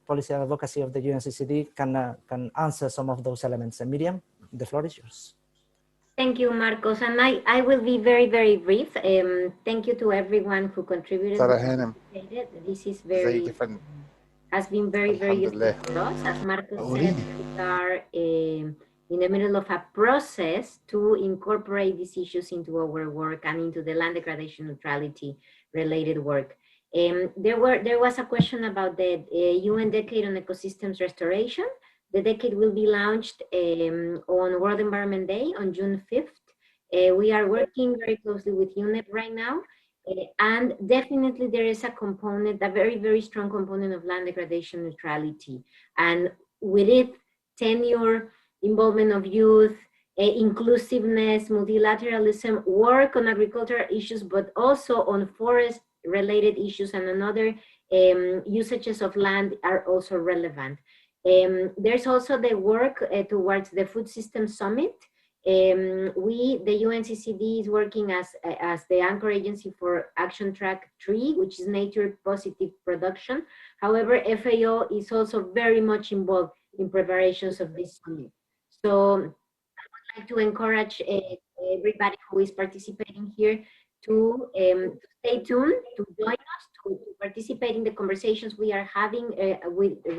Policy and Advocacy of the UNCCD, can answer some of those elements. Miriam, the floor is yours. Thank you, Marcos. And I will be very, very brief. Thank you to everyone who contributed. This is has been very, very useful for us. As Marcos said, we are in the middle of a process to incorporate these issues into our work and into the land degradation neutrality related work. There was a question about the UN Decade on Ecosystems Restoration. The decade will be launched on World Environment Day on June 5th. We are working very closely with UNEP right now. And definitely there is a component, a very, very strong component of land degradation neutrality. And with it, tenure, involvement of youth, inclusiveness, multilateralism, work on agricultural issues, but also on forest related issues and another usages of land are also relevant. There's also the work towards the Food System Summit. The UNCCD is working as the anchor agency for Action Track 3, which is nature positive production. However, FAO is also very much involved in preparations of this summit. So I would like to encourage everybody who is participating here to stay tuned, to join us, to participate in the conversations we are having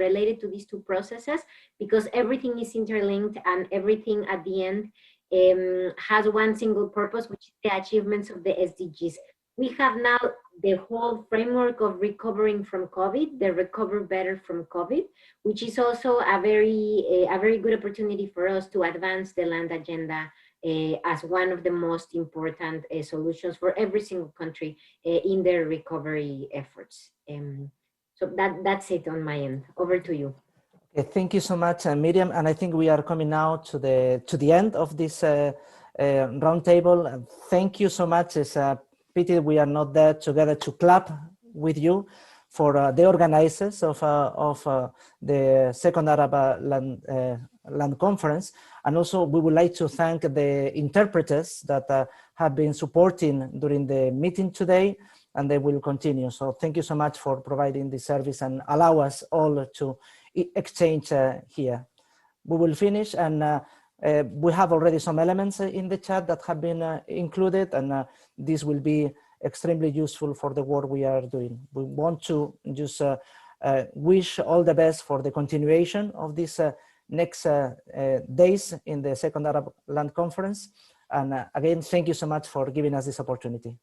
related to these two processes, because everything is interlinked and everything at the end has one single purpose, which is the achievements of the SDGs. We have now the whole framework of recovering from COVID, the Recover Better from COVID, which is also a very good opportunity for us to advance the land agenda as one of the most important solutions for every single country in their recovery efforts. So that's it on my end. Over to you. Okay, thank you so much, Miriam. And I think we are coming now to the end of this roundtable. Thank you so much. It's a pity we are not there together to clap with you for the organizers of the Second Arab Land Conference. And also we would like to thank the interpreters that have been supporting during the meeting today, and they will continue. So thank you so much for providing this service and allow us all to exchange here. We will finish, and we have already some elements in the chat that have been included, and this will be extremely useful for the work we are doing. We want to just wish all the best for the continuation of these next days in the Second Arab Land Conference. And again, thank you so much for giving us this opportunity.